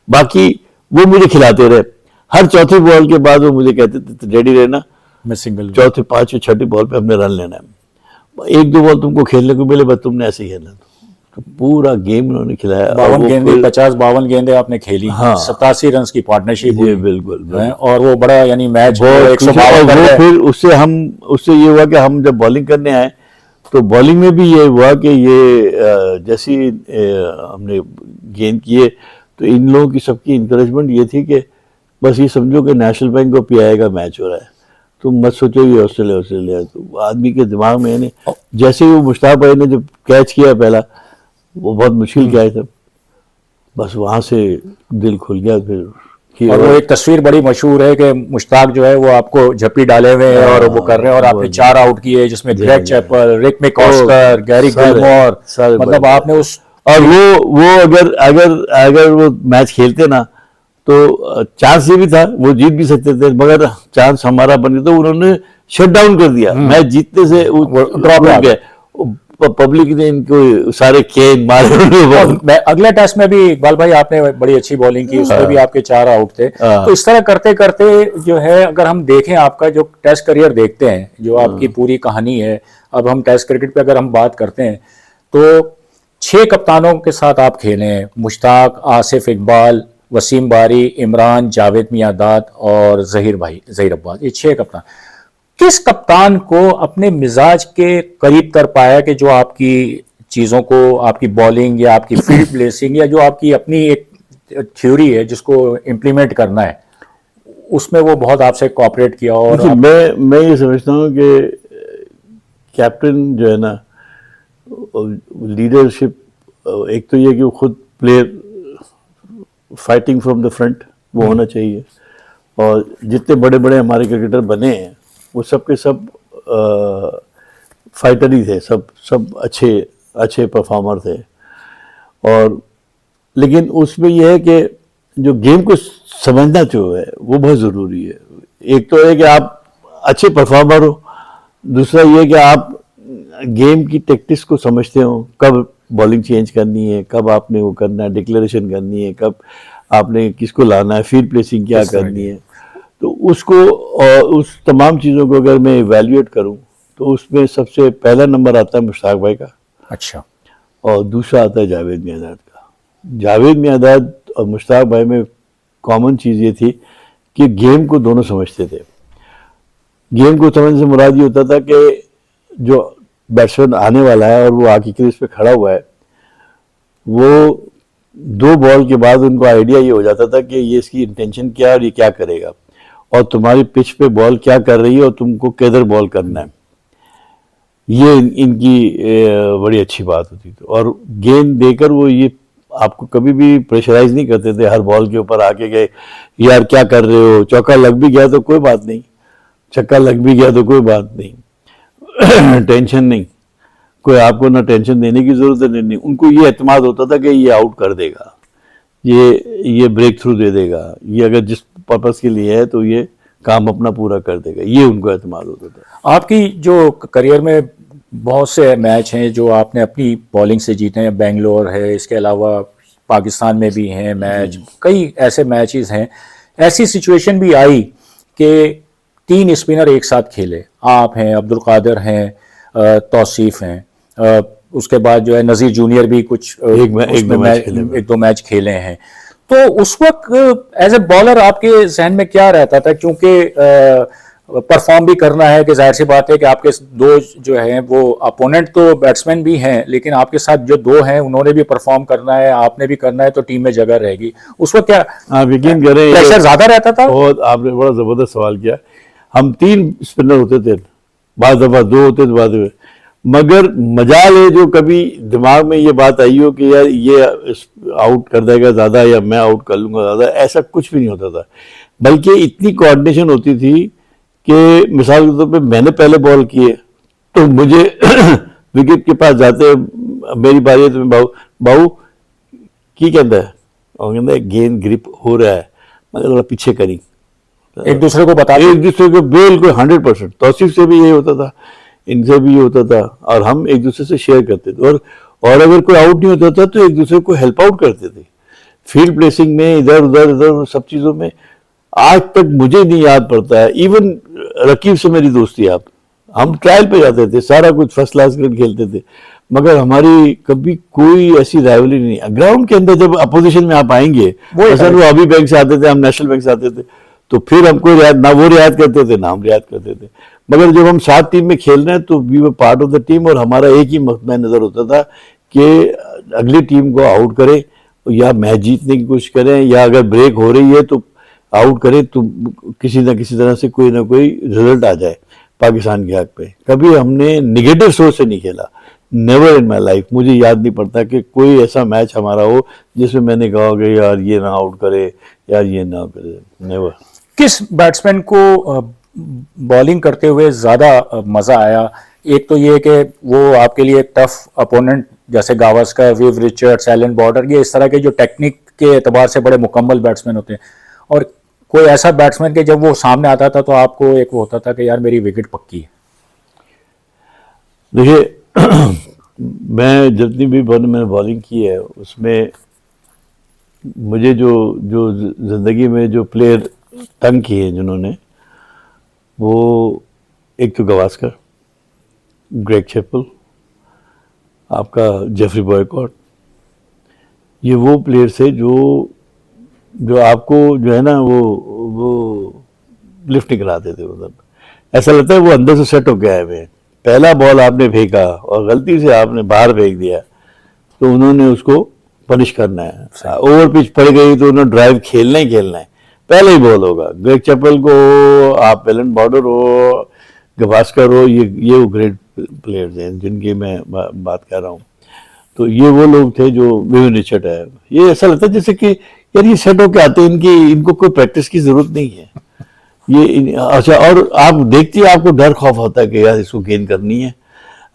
बाकी वो मुझे खिलाते रहे। हर चौथी बॉल के बाद वो मुझे कहते थे रेडी रहना, मैं सिंगल चौथी 5वीं 6ठी बॉल पे हमने रन लेना है, 1-2 बॉल तुमको खेलने को मिले बस तुमने ऐसे ही खेलना। तो पूरा गेम उन्होंने खिलाया। 52 गेंदे 50-52 गेंदे आपने खेली। हाँ। 87 रन की पार्टनरशिप जी हुई। बिल्कुल। हैं, और वो बड़ा यानी मैच बहुत 152 कर वो गए। फिर उससे ये हुआ कि हम जब बॉलिंग करने आए तो बॉलिंग में भी ये हुआ कि ये जैसी हमने गेंद किए तो इन लोगों की सबकी इंकरेजमेंट ये थी कि बस ये समझो कि नेशनल बैंक और पीआई का मैच हो रहा है, तुम मत सोचो ये ऑस्ट्रेलिया। तो आदमी के दिमाग में यानी जैसे ही वो मुश्ताक भाई ने जब कैच किया पहला, वो बहुत मुश्किल कैच था, बस वहां से दिल खुल गया फिर। और वो एक तस्वीर बड़ी मशहूर है कि मुश्ताक जो है वो आपको झप्पी डाले हुए हैं और वो कर रहे हैं, और आपने 4 आउट किए जिसमें ग्रेग चैपल, रिक मैकॉस्कर, गैरी गिलमोर, मतलब आपने उस, और वो अगर वो मैच खेलते ना तो चांस ये भी था वो जीत भी सकते थे, मगर चांस हमारा बन गया तो उन्होंने शट डाउन कर दिया मैच जीतने से, ड्रॉप हो गया। पब्लिक ने इनको सारे केन मारे। अगले टेस्ट में भी इकबाल भाई आपने बड़ी अच्छी बॉलिंग की, उसमें भी आपके 4 आउट थे। तो इस तरह करते करते जो है, अगर हम देखें आपका जो टेस्ट करियर देखते हैं, जो आपकी पूरी कहानी है, अब हम टेस्ट क्रिकेट पे अगर हम बात करते हैं तो 6 कप्तानों के साथ आप खेले हैं, मुश्ताक, आसिफ इकबाल, वसीम बारी, इमरान, जावेद मियांदाद और जहीर अब्बास, ये 6 कप्तान। किस कप्तान को अपने मिजाज के करीब कर पाया कि जो आपकी चीज़ों को, आपकी बॉलिंग या आपकी फील्ड प्लेसिंग या जो आपकी अपनी एक थ्योरी है जिसको इम्प्लीमेंट करना है, उसमें वो बहुत आपसे कोऑपरेट किया? और मैं ये समझता हूँ कि कैप्टन जो है ना, लीडरशिप, एक तो ये कि वो खुद player fighting from the front वो होना चाहिए, और जितने बड़े बड़े हमारे क्रिकेटर बने हैं वो सब के सब फाइटर ही थे, सब अच्छे परफॉर्मर थे। और लेकिन उसमें यह है कि जो गेम को समझना जो है वो बहुत ज़रूरी है। एक तो है कि आप अच्छे परफॉर्मर हो, दूसरा ये कि आप गेम की टैक्टिक्स को समझते हो, कब बॉलिंग चेंज करनी है, कब आपने वो करना है, डिक्लेरेशन करनी है, कब आपने किसको लाना है, फील्ड प्लेसिंग क्या करनी है। तो उसको और उस तमाम चीज़ों को अगर मैं इवैल्यूएट करूं तो उसमें सबसे पहला नंबर आता है मुश्ताक भाई का। अच्छा। और दूसरा आता है जावेद मियांदाद का। जावेद मियांदाद और मुश्ताक भाई में कॉमन चीज़ ये थी कि गेम को दोनों समझते थे। गेम को समझने से मुराद ये होता था कि जो बैट्समैन आने वाला है और वो आके क्रीज पे खड़ा हुआ है, वो 2 बॉल के बाद उनको आइडिया ये हो जाता था कि ये इसकी इंटेंशन क्या है और ये क्या करेगा, और तुम्हारी पिच पे बॉल क्या कर रही है और तुमको किधर बॉल करना है। ये इनकी बड़ी अच्छी बात होती थी। और गेंद देकर वो ये आपको कभी भी प्रेशराइज नहीं करते थे हर बॉल के ऊपर आके गए यार क्या कर रहे हो, चौका लग भी गया तो कोई बात नहीं, छक्का लग भी गया तो कोई बात नहीं टेंशन नहीं, कोई आपको ना टेंशन देने की जरूरत नहीं। उनको ये एतमाद होता था कि ये आउट कर देगा, ये ब्रेक थ्रू दे देगा, ये अगर जिस पर्पस के लिए है तो ये काम अपना पूरा कर देगा, ये उनको एतमाद होता था। आपकी जो करियर में बहुत से मैच हैं जो आपने अपनी बॉलिंग से जीते हैं, बेंगलोर है, इसके अलावा पाकिस्तान में भी हैं मैच, कई ऐसे मैचेस हैं। ऐसी सिचुएशन भी आई कि 3 स्पिनर एक साथ खेले, आप हैं, अब्दुल कादिर हैं, तौसीफ हैं, उसके बाद जो है नजीर जूनियर भी कुछ एक दो मैच खेले हैं। तो उस वक्त एज ए बॉलर आपके जहन में क्या रहता था, क्योंकि परफॉर्म भी करना है, कि जाहिर सी बात है कि आपके दो जो हैं वो अपोनेंट तो बैट्समैन भी हैं, लेकिन आपके साथ जो दो हैं उन्होंने भी परफॉर्म करना है, आपने भी करना है, तो टीम में जगह रहेगी। उस वक्त क्या आप यकीन करें प्रेशर ज्यादा रहता था? बहुत आपने बड़ा जबरदस्त सवाल किया। हम 3 स्पिनर होते थे, बाद दफा 2 होते थे, बाद में, मगर मजाल है जो कभी दिमाग में ये बात आई हो कि यार ये आउट कर देगा ज्यादा या मैं आउट कर लूंगा ज्यादा, ऐसा कुछ भी नहीं होता था। बल्कि इतनी कोऑर्डिनेशन होती थी कि मिसाल के तौर पे मैंने पहले बॉल किए तो मुझे विकेट के पास जाते मेरी बारी है तो मैं बाबू की कहता है, और कहता है गेंद ग्रिप हो रहा है, मैं थोड़ा पीछे करी, एक दूसरे को बता, एक दूसरे को बिल्कुल 100%। तौसीफ से भी ये होता था, इनसे भी ये होता था, और हम एक दूसरे से शेयर करते थे। और अगर कोई आउट नहीं होता था तो एक दूसरे को हेल्प आउट करते थे, फील्ड प्लेसिंग में, इधर उधर सब चीजों में। आज तक मुझे नहीं याद पड़ता है, इवन रकीब से मेरी दोस्ती, आप हम ट्रायल पे जाते थे, सारा कुछ फर्स्ट क्लास क्रिकेट खेलते थे, मगर हमारी कभी कोई ऐसी राइवलरी नहीं। ग्राउंड के अंदर जब अपोजिशन में आप आएंगे, असल वो अभी बैंक से आते थे, हम नेशनल बैंक से आते थे, तो फिर हमको ना वो रियायत करते थे ना हम रियायत करते थे। मगर जब हम 7 टीम में खेल रहे हैं तो we were part of the team, और हमारा एक ही मकसद नजर होता था कि अगली टीम को आउट करें, या मैच जीतने की कोशिश करें, या अगर ब्रेक हो रही है तो आउट करें, तो किसी ना किसी तरह से कोई ना कोई रिजल्ट आ जाए पाकिस्तान के हक पे। कभी हमने निगेटिव सोच से नहीं खेला, नेवर इन माई लाइफ। मुझे याद नहीं पड़ता कि कोई ऐसा मैच हमारा हो जिसमें मैंने कहा कि यार ये ना आउट करे, यार ये ना करे, नेवर। किस बैट्समैन को बॉलिंग करते हुए ज्यादा मजा आया? एक तो ये कि वो आपके लिए टफ अपोनेंट जैसे Gavaskar, Viv Richards, Allan Border, ये इस तरह के जो टेक्निक के एतबार से बड़े मुकम्मल बैट्समैन होते हैं, और कोई ऐसा बैट्समैन के जब वो सामने आता था तो आपको एक वो होता था कि यार मेरी विकेट पक्की है। देखिए मैं जितनी भी मैंने बॉलिंग की है उसमें मुझे जो जो जिंदगी में जो प्लेयर तंग किए हैं जिन्होंने, वो एक तो गवास्कर, ग्रेग चैपल, आपका जेफरी बॉयकॉट, ये वो प्लेयर्स है जो आपको जो है ना वो लिफ्ट नहीं कराते थे। मतलब ऐसा लगता है वो अंदर से सेट होके आए हुए हैं। पहला बॉल आपने फेंका और गलती से आपने बाहर फेंक दिया तो उन्होंने उसको पनिश करना है। ओवर पिच पड़ गई तो उन्होंने ड्राइव खेलना ही खेलना है, पहले ही बॉल होगा। ग्रेग चैपल को आप एलन बॉर्डर हो, गवास्कर हो, ये वो ग्रेट प्लेयर्स हैं जिनकी मैं बात कर रहा हूँ। तो ये वो लोग थे जो विवियन रिचर्ड है। ये ऐसा लगता है जैसे कि यार ये सेट होके आते हैं, इनको कोई प्रैक्टिस की जरूरत नहीं है। ये अच्छा, और आप देखते आपको डर खौफ होता है कि यार इसको गेंद करनी है।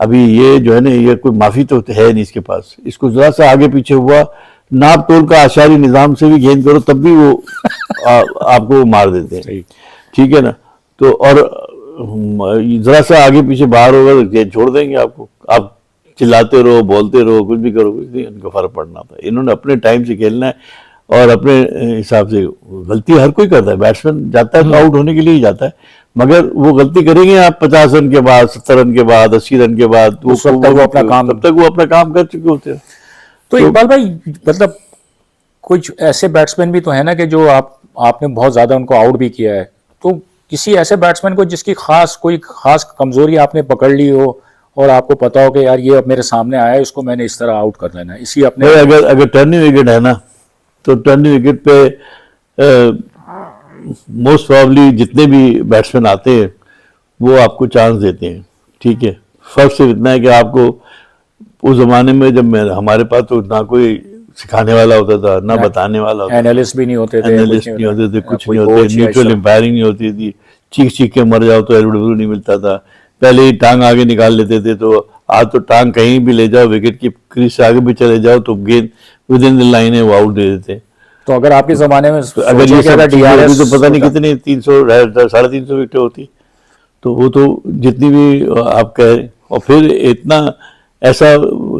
अभी ये जो है ना, ये कोई माफी तो है नहीं इसके पास, इसको जरा सा आगे पीछे हुआ नाप तोल का आशारी निजाम से भी गेंद करो तब भी वो आपको मार देते हैं, ठीक है ना। तो और जरा सा आगे पीछे बाहर होगा तो गेंद छोड़ देंगे आपको। आप चिल्लाते रहो, बोलते रहो, कुछ भी करो, कुछ नहीं इनको फर्क पड़ना था। इन्होंने अपने टाइम से खेलना है और अपने हिसाब से। गलती हर कोई करता है, बैट्समैन जाता है तो आउट होने के लिए ही जाता है, मगर वो गलती करेंगे आप 50 रन के बाद, 70 रन के बाद, 80 रन के बाद, वो तब तक वो अपना काम कर चुके होते हैं। तो इकबाल भाई, मतलब कुछ ऐसे बैट्समैन भी तो है ना कि जो आपने बहुत ज्यादा उनको आउट भी किया है, तो किसी ऐसे बैट्समैन को जिसकी कोई खास कमजोरी आपने पकड़ ली हो और आपको पता हो कि यार ये अब मेरे सामने आया है, इसको मैंने इस तरह आउट कर लेना है, इसी अपने अगर टर्निंग विकेट है ना, तो टर्निंग विकेट पे मोस्ट प्रॉब्ली जितने भी बैट्समैन आते हैं वो आपको चांस देते हैं, ठीक है। फर्क सिर्फ इतना है कि आपको उस जमाने में जब हमारे पास तो ना कोई सिखाने वाला होता था, ना बताने वाला होता था, एनालिस्ट भी नहीं होते थे, कुछ नहीं होते, न्यूट्रल एम्पायरिंग नहीं होती थी, चीख के मर जाओ तो एलबीडब्ल्यू नहीं मिलता था, पहले ही टांग आगे निकाल लेते थे। तो आज तो टांग कहीं भी ले जाओ, विकेट की क्रीज से आगे भी चले जाओ तो गेंद विद इन द लाइन है वो आउट दे देते। तो अगर आपके जमाने में अगर ये सब DRS तो पता नहीं कितनी 300 350 विकेट होती, तो वो तो जितनी भी आप कह, और फिर इतना ऐसा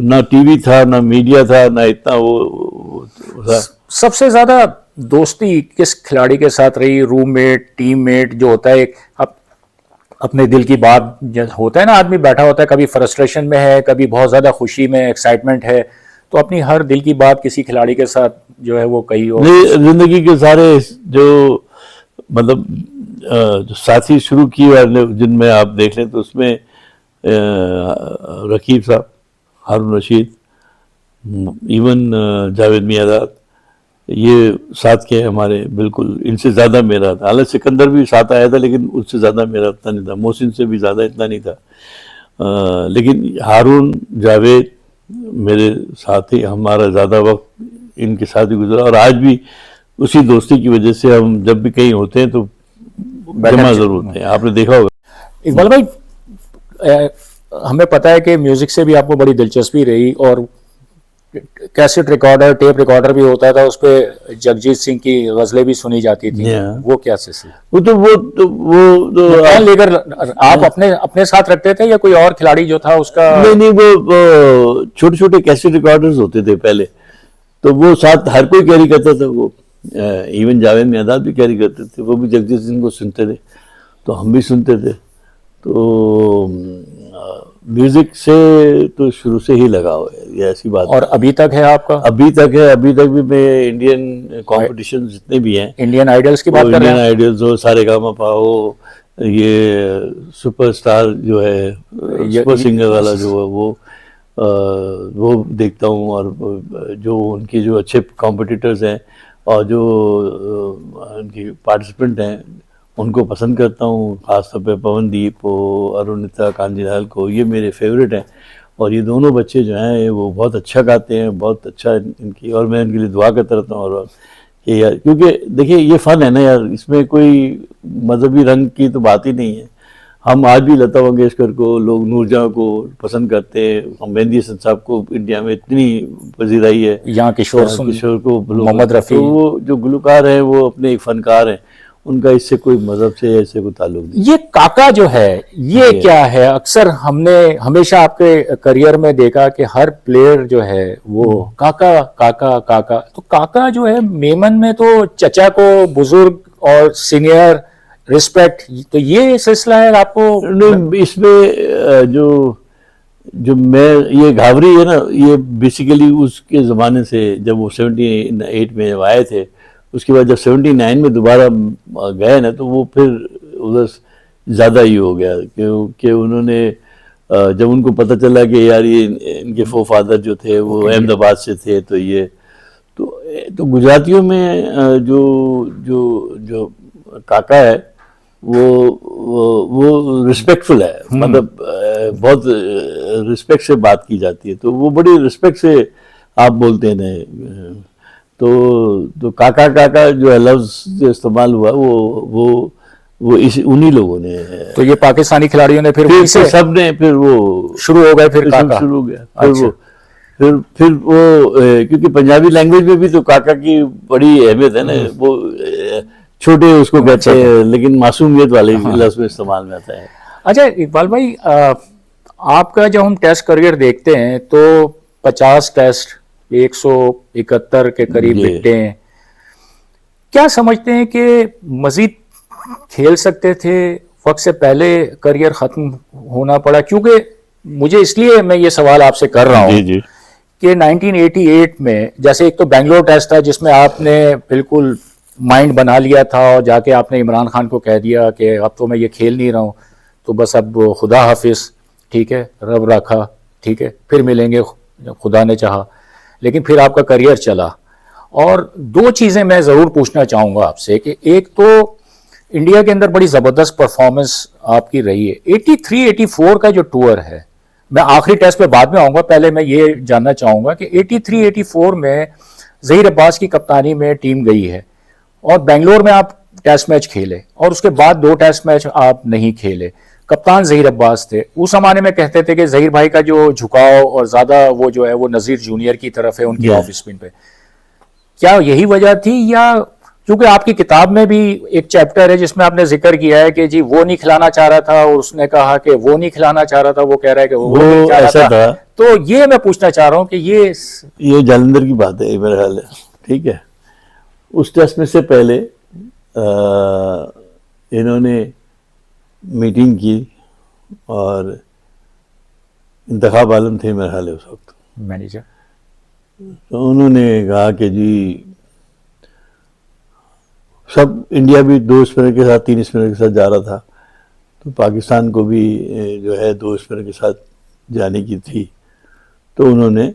ना टीवी था, ना मीडिया था, ना इतना वो था। सबसे ज्यादा दोस्ती किस खिलाड़ी के साथ रही? रूममेट, टीममेट जो होता है, अब अपने दिल की बात होता है ना, आदमी बैठा होता है, कभी फ्रस्ट्रेशन में है, कभी बहुत ज़्यादा खुशी में, एक्साइटमेंट है, तो अपनी हर दिल की बात किसी खिलाड़ी के साथ जो है वो कही हो। जिंदगी के सारे जो मतलब जो साथी शुरू किए वाले जिनमें आप देख लें तो उसमें रकीब साहब, हारून रशीद, इवन जावेद मियाँदाद, ये साथ के हमारे बिल्कुल। इनसे ज़्यादा मेरा था, हालांकि सिकंदर भी साथ आया था लेकिन उससे ज़्यादा मेरा उतना नहीं था, मोहसिन से भी ज़्यादा इतना नहीं था। लेकिन हारून, जावेद मेरे साथ ही, हमारा ज़्यादा वक्त इनके साथ ही गुजरा और आज भी उसी दोस्ती की वजह से हम जब भी कहीं होते हैं तो जमा ज़रूर होते हैं। आपने देखा होगा। इकबाल भाई, हमें पता है कि म्यूजिक से भी आपको बड़ी दिलचस्पी रही और कैसेट रिकॉर्डर, टेप रिकॉर्डर भी होता था, उस पे जगजीत सिंह की गजलें भी सुनी जाती थी। वो क्या सिलसिला? वो कौन लेकर आप अपने अपने साथ रखते थे या कोई और खिलाड़ी जो था उसका? नहीं, वो छोटे छोटे कैसेट रिकॉर्डर्स होते थे पहले, तो वो साथ हर कोई कैरी करता था। वो इवन जावेद मियाँदाद भी कैरी करते थे, वो भी जगजीत सिंह को सुनते थे, तो हम भी सुनते थे। तो म्यूजिक से तो शुरू से ही लगा हुआ है, ये ऐसी बात। और अभी तक है आपका? अभी तक है, अभी तक भी मैं इंडियन कंपटीशन जितने भी हैं, इंडियन आइडल्स की बात कर रहे हैं? इंडियन आइडल्स हो, सारेगामापा हो, ये सुपरस्टार जो है, सुपर सिंगर वाला जो है वो देखता हूँ। और जो उनकी जो अच्छे कॉम्पिटिटर्स हैं और जो उनकी पार्टिसिपेंट हैं उनको पसंद करता हूँ, खासतौर पे पवनदीप हो, अरुणिता कांजीलाल को, ये मेरे फेवरेट हैं। और ये दोनों बच्चे जो हैं वो बहुत अच्छा गाते हैं, बहुत अच्छा इनकी, और मैं इनके लिए दुआ करता रहता हूँ। और कि यार, क्योंकि देखिए ये फ़न है ना यार, इसमें कोई मजहबी रंग की तो बात ही नहीं है। हम आज भी लता मंगेशकर को, लोग नूरजहाँ को पसंद करते हैं, हम मेहंदी हसन साहब को इंडिया में इतनी पजीराई है, यहाँ किशोर को, मोहम्मद रफ़ी, तो वो जो गुलकार हैं वो अपने एक फनकार हैं, उनका इससे कोई मजहब से ऐसे कोई ताल्लुक नहीं। ये काका जो है ये क्या है? अक्सर हमने हमेशा आपके करियर में देखा कि हर प्लेयर जो है वो काका काका काका, तो काका जो है मेमन में तो चचा को, बुजुर्ग और सीनियर रिस्पेक्ट, तो ये सिलसिला है आपको? इसमें जो मैं, ये घावरी है ना, ये बेसिकली उसके ज़माने से, जब वो 78 में जब आए थे, उसके बाद जब 79 में दोबारा गए ना, तो वो फिर उधर ज़्यादा ही हो गया, क्योंकि उन्होंने जब उनको पता चला कि यार ये इनके फादर जो थे वो अहमदाबाद से थे, तो ये तो गुजरातियों में जो जो जो काका है वो रिस्पेक्टफुल है, मतलब बहुत रिस्पेक्ट से बात की जाती है, तो वो बड़ी रिस्पेक्ट से आप बोलते हैं। तो काका काका जो है लफ्ज जो इस्तेमाल हुआ वो उन्हीं लोगों ने, तो ये पाकिस्तानी खिलाड़ियों ने फिर सब ने फिर वो शुरू हो गए, फिर काका शुरू हो गया। फिर वो क्योंकि पंजाबी लैंग्वेज में भी तो काका की बड़ी अहमियत है ना, वो छोटे उसको कहते हैं, लेकिन मासूमियत वाले लफ्ज में इस्तेमाल में आता है। अच्छा इकबाल भाई, आपका जब हम टेस्ट करियर देखते हैं तो 50 टेस्ट, 171 के करीब विकेटें, क्या समझते हैं कि मजीद खेल सकते थे? वक्त से पहले करियर खत्म होना पड़ा? क्योंकि मुझे इसलिए मैं ये सवाल आपसे कर रहा हूँ कि 1988 में जैसे एक तो बेंगलोर टेस्ट था जिसमें आपने बिल्कुल माइंड बना लिया था और जाके आपने इमरान खान को कह दिया कि अब तो मैं ये खेल नहीं रहा हूँ, तो बस अब खुदा हाफिज, ठीक है, रब रखा, ठीक है, फिर मिलेंगे खुदा ने चाहा। लेकिन फिर आपका करियर चला। और दो चीज़ें मैं ज़रूर पूछना चाहूँगा आपसे कि एक तो इंडिया के अंदर बड़ी ज़बरदस्त परफॉर्मेंस आपकी रही है। 83-84 का जो टूर है, मैं आखिरी टेस्ट पे बाद में आऊँगा, पहले मैं ये जानना चाहूँगा कि 83-84 में ज़हीर अब्बास की कप्तानी में टीम गई है और बेंगलोर में आप टेस्ट मैच खेले और उसके बाद 2 टेस्ट मैच आप नहीं खेले, कप्तान ज़हीर अब्बास थे। उस जमाने में कहते थे कि ज़हीर भाई का जो झुकाव और ज़्यादा वो जो है वो नज़ीर जूनियर की तरफ है उनकी ऑफ स्पिन पे, क्या यही वजह थी? या क्योंकि आपकी किताब में भी एक चैप्टर है जिसमें आपने जिक्र किया है कि जी वो नहीं खिलाना चाह रहा था और उसने कहा कि वो नहीं खिलाना चाह रहा था, वो कह रहा है कि वो नहीं चाह रहा था। तो ये मैं पूछना चाह रहा हूँ कि ये जालंधर की बात है मेरा ख्याल है, ठीक है। उस टेस्ट में से पहले इन्होंने मीटिंग की और इंतखाब आलम थे मेरे ख्याल है उस वक्त। मैनेजर। तो उन्होंने कहा कि जी सब इंडिया भी 2 स्पिनर के साथ 3 स्पिनर के साथ जा रहा था, तो पाकिस्तान को भी जो है 2 स्पिनर के साथ जाने की थी। तो उन्होंने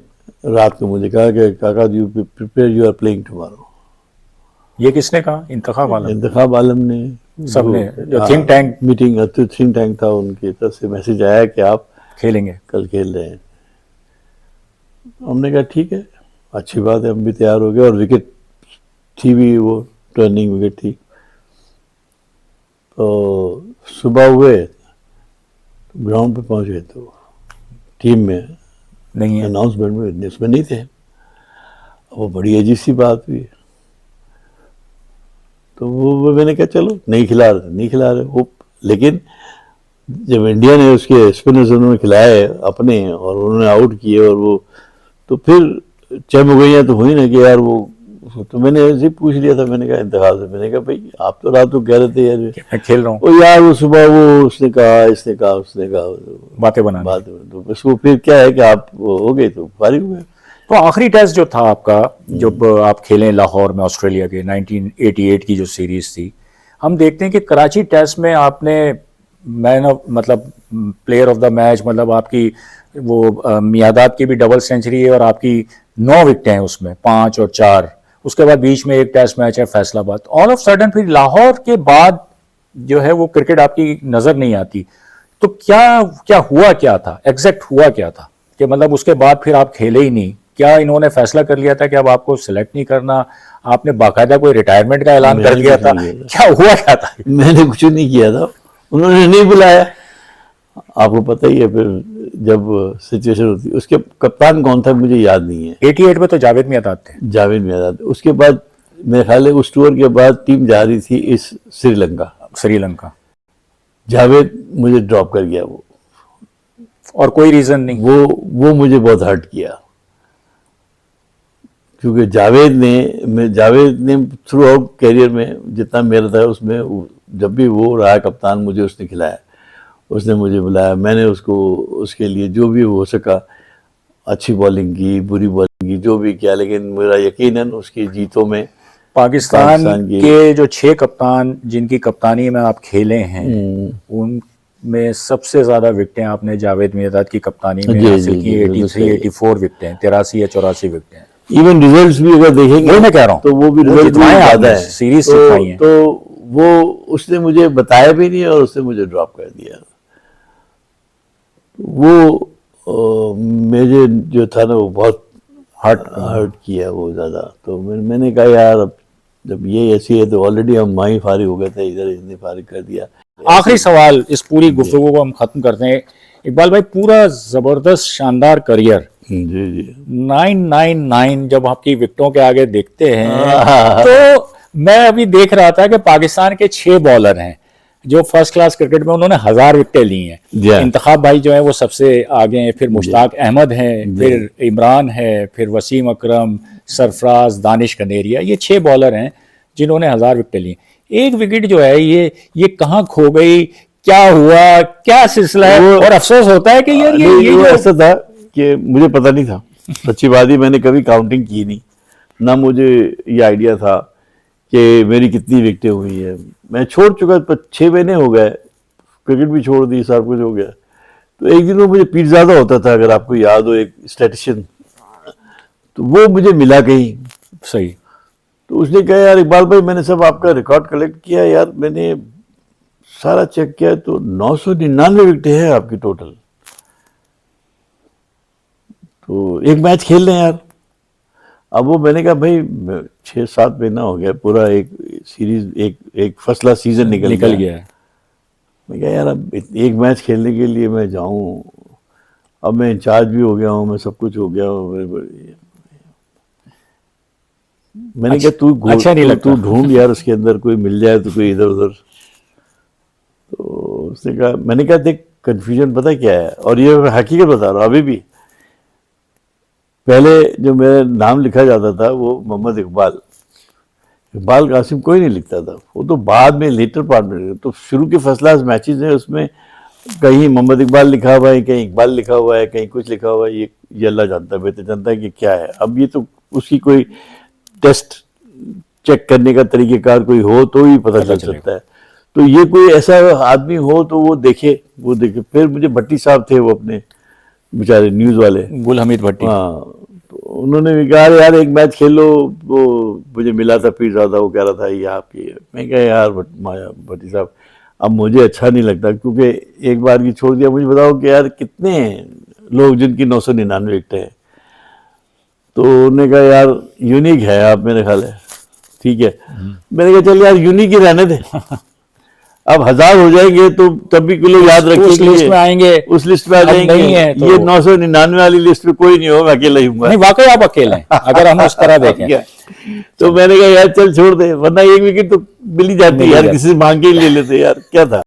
रात को मुझे कहा कि Kaka you prepare, you are playing tomorrow. ये किसने कहा? इंतखाब वाला? इंतखाब आलम ने, सबने, जो think tank meeting think tank था, उनकी तरफ से मैसेज आया कि आप खेलेंगे। कल खेल रहे हैं। हमने कहा ठीक है, अच्छी बात है, हम भी तैयार हो गए। और विकेट थी भी, वो टर्निंग विकेट थी। तो सुबह हुए, ग्राउंड पे पहुंचे तो टीम में नहीं है। अनाउंसमेंट में इसमें नहीं थे। वो बड़ी अजीब सी बात हुई। तो वो मैंने कहा चलो नहीं खिला रहे वो। लेकिन जब इंडिया ने उसके स्पिनर्स उन्होंने खिलाए अपने और उन्होंने आउट किए, और वो तो फिर चमगैया तो हुई ना कि यार वो। तो मैंने ऐसे ही पूछ लिया था, मैंने कहा इंतखाब से, मैंने कहा भाई आप तो रात को कह रहे थे यार मैं खेल रहा हूँ, वो यार वो सुबह वो उसने कहा, इसने कहा, उसने कहा, बातें बनानी। बात। तो उसको फिर क्या है कि आप हो गए तो फारिग हुए। तो आखिरी टेस्ट जो था आपका, जब आप खेले लाहौर में ऑस्ट्रेलिया के 1988 की जो सीरीज थी, हम देखते हैं कि कराची टेस्ट में आपने मैन ऑफ, मतलब प्लेयर ऑफ द मैच, मतलब आपकी वो मियादाद की भी डबल सेंचुरी है और आपकी 9 विकेटें हैं उसमें, 5 और 4। उसके बाद बीच में एक टेस्ट मैच है फैसलाबाद। ऑल ऑफ सडन फिर लाहौर के बाद जो है वो क्रिकेट आपकी नजर नहीं आती। तो क्या क्या हुआ, क्या था एग्जैक्ट, हुआ क्या था कि मतलब उसके बाद फिर आप खेले ही नहीं? क्या इन्होंने फैसला कर लिया था कि अब आपको सिलेक्ट नहीं करना? आपने बाकायदा कोई रिटायरमेंट का ऐलान कर लिया था? क्या हुआ क्या था? मैंने कुछ नहीं किया था, उन्होंने नहीं बुलाया। आपको पता ही है फिर जब सिचुएशन होती है। उसके कप्तान कौन था मुझे याद नहीं है। 88 में तो जावेद मियादाद थे। जावेद मियादाद। उसके बाद मेरे ख्याल है उस टूर के बाद टीम जा रही थी इस श्रीलंका। जावेद मुझे ड्रॉप कर गया वो, और कोई रीजन नहीं? वो मुझे बहुत हर्ट किया, क्योंकि जावेद ने थ्रू आउट कैरियर में जितना मेरा था उसमें, जब भी वो रहा कप्तान मुझे उसने खिलाया, उसने मुझे बुलाया, मैंने उसको उसके लिए जो भी हो सका, अच्छी बॉलिंग की, बुरी बॉलिंग की, जो भी किया। लेकिन मेरा यकीनन उसकी जीतों में पाकिस्तान के जो 6 कप्तान जिनकी कप्तानी में आप खेले हैं, उनमें सबसे ज्यादा विकेटें आपने जावेद मियादाद की कप्तानी में हासिल की। 83 84 विकेटें, 83 या 84 विकेटें। इवन रिजल्ट्स भी अगर देखेंगे, वो मैं कह रहा हूँ, तो वो भी रिजल्ट ज्यादा है, सीरीज जितवाई है। तो वो उसने मुझे बताया भी नहीं और उसने मुझे ड्रॉप कर दिया। वो मुझे जो था ना वो बहुत हर्ट किया वो ज़्यादा। तो मैंने कहा यार अब जब ये ऐसी है तो ऑलरेडी हम वहीं फारिग हो गए थे, इधर इसने फारिग कर दिया। आखिरी सवाल, इस पूरी गुफ्तगू को हम खत्म करते हैं। इकबाल भाई, पूरा जबरदस्त शानदार करियर, जी 999 जब आपकी विकेटों के आगे देखते हैं, तो मैं अभी देख रहा था कि पाकिस्तान के 6 बॉलर हैं जो फर्स्ट क्लास क्रिकेट में उन्होंने 1000 विकेटें ली हैं। इंतखाब भाई जो है वो सबसे आगे हैं, फिर मुश्ताक अहमद हैं, फिर इमरान है, फिर वसीम अकरम, सरफराज, दानिश कनेरिया। ये 6 बॉलर हैं जिन्होंने 1000 विकेटें ली। एक विकेट जो है ये कहाँ खो गई, क्या हुआ, क्या सिलसिला है? और अफसोस होता है कि यार ये जो ऐसा था कि मुझे पता नहीं था, सच्ची बात ही, मैंने कभी काउंटिंग की नहीं, ना मुझे ये आइडिया था कि मेरी कितनी विकेटें हुई है। मैं छोड़ चुका, 6 महीने हो गए, क्रिकेट भी छोड़ दी, सब कुछ हो गया। तो एक दिन वो मुझे पीरजादा होता था, अगर आपको याद हो, एक स्टैटिस्टिशियन, तो वो मुझे मिला कहीं। सही। तो उसने कहा यार इकबाल भाई, मैंने सब आपका रिकॉर्ड कलेक्ट किया यार, मैंने सारा चेक किया तो 999 विकेटें हैं आपकी टोटल। तो एक मैच खेल लें यार। अब वो मैंने कहा भाई 6-7 महीना हो गया, पूरा एक सीरीज, एक फर्स्ट क्लास सीजन निकल गया है। मैं कहा यार अब एक मैच खेलने के लिए मैं जाऊं, अब मैं इंचार्ज भी हो गया हूं, मैं सब कुछ हो गया हूं। मैंने कहा तू ढूंढ यार, उसके अंदर कोई मिल जाए तो, कोई इधर उधर। तो उसने कहा, मैंने कहा देख कंफ्यूजन पता क्या है, और ये हकीकत बता रहा हूँ अभी भी। पहले जो मेरा नाम लिखा जाता था वो मोहम्मद इकबाल, इकबाल कासिम कोई नहीं लिखता था, वो तो बाद में लेटर पार्ट में, तो शुरू के फर्स्ट क्लास मैचेस हैं उसमें कहीं मोहम्मद इकबाल लिखा हुआ है, कहीं इकबाल लिखा हुआ है, कहीं कुछ लिखा हुआ है, ये अल्लाह जानता है, बेहतर जानता है कि क्या है। अब ये तो उसकी कोई टेस्ट चेक करने का तरीकेकार कोई हो तो ही पता चल सकता है। तो ये कोई ऐसा आदमी हो तो वो देखे। फिर मुझे भट्टी साहब थे, वो अपने बेचारे न्यूज़ वाले, गुल हमीद भट्टी। हाँ, तो उन्होंने भी कहा यार एक मैच खेलो, वो मुझे मिला था पीरज़ादा, वो कह रहा था ये आपकी है। मैं कहा यार भट्टी साहब अब मुझे अच्छा नहीं लगता, क्योंकि एक बार की छोड़ दिया। मुझे बताओ कि यार कितने लोग जिनकी 999 विकेटें हैं। तो उन्होंने कहा यार यूनिक है आप, मेरे ख्याल है, ठीक है। मैंने कहा चल यार यूनिक ही रहने दे, अब 1000 हो जाएंगे तो तब भी लोग याद रखेंगे, उस लिस्ट में आएंगे, उस लिस्ट में आ जाएंगे। नहीं है तो... ये 999 वाली लिस्ट में कोई नहीं हो, मैं अकेला ही हूँ। नहीं वाकई आप अकेले हैं अगर हम उस तरह देखें। तो मैंने कहा यार चल छोड़ दे, वरना एक विकेट तो मिल ही जाती है यार, किसी से मांग के ही ले लेते यार, क्या था।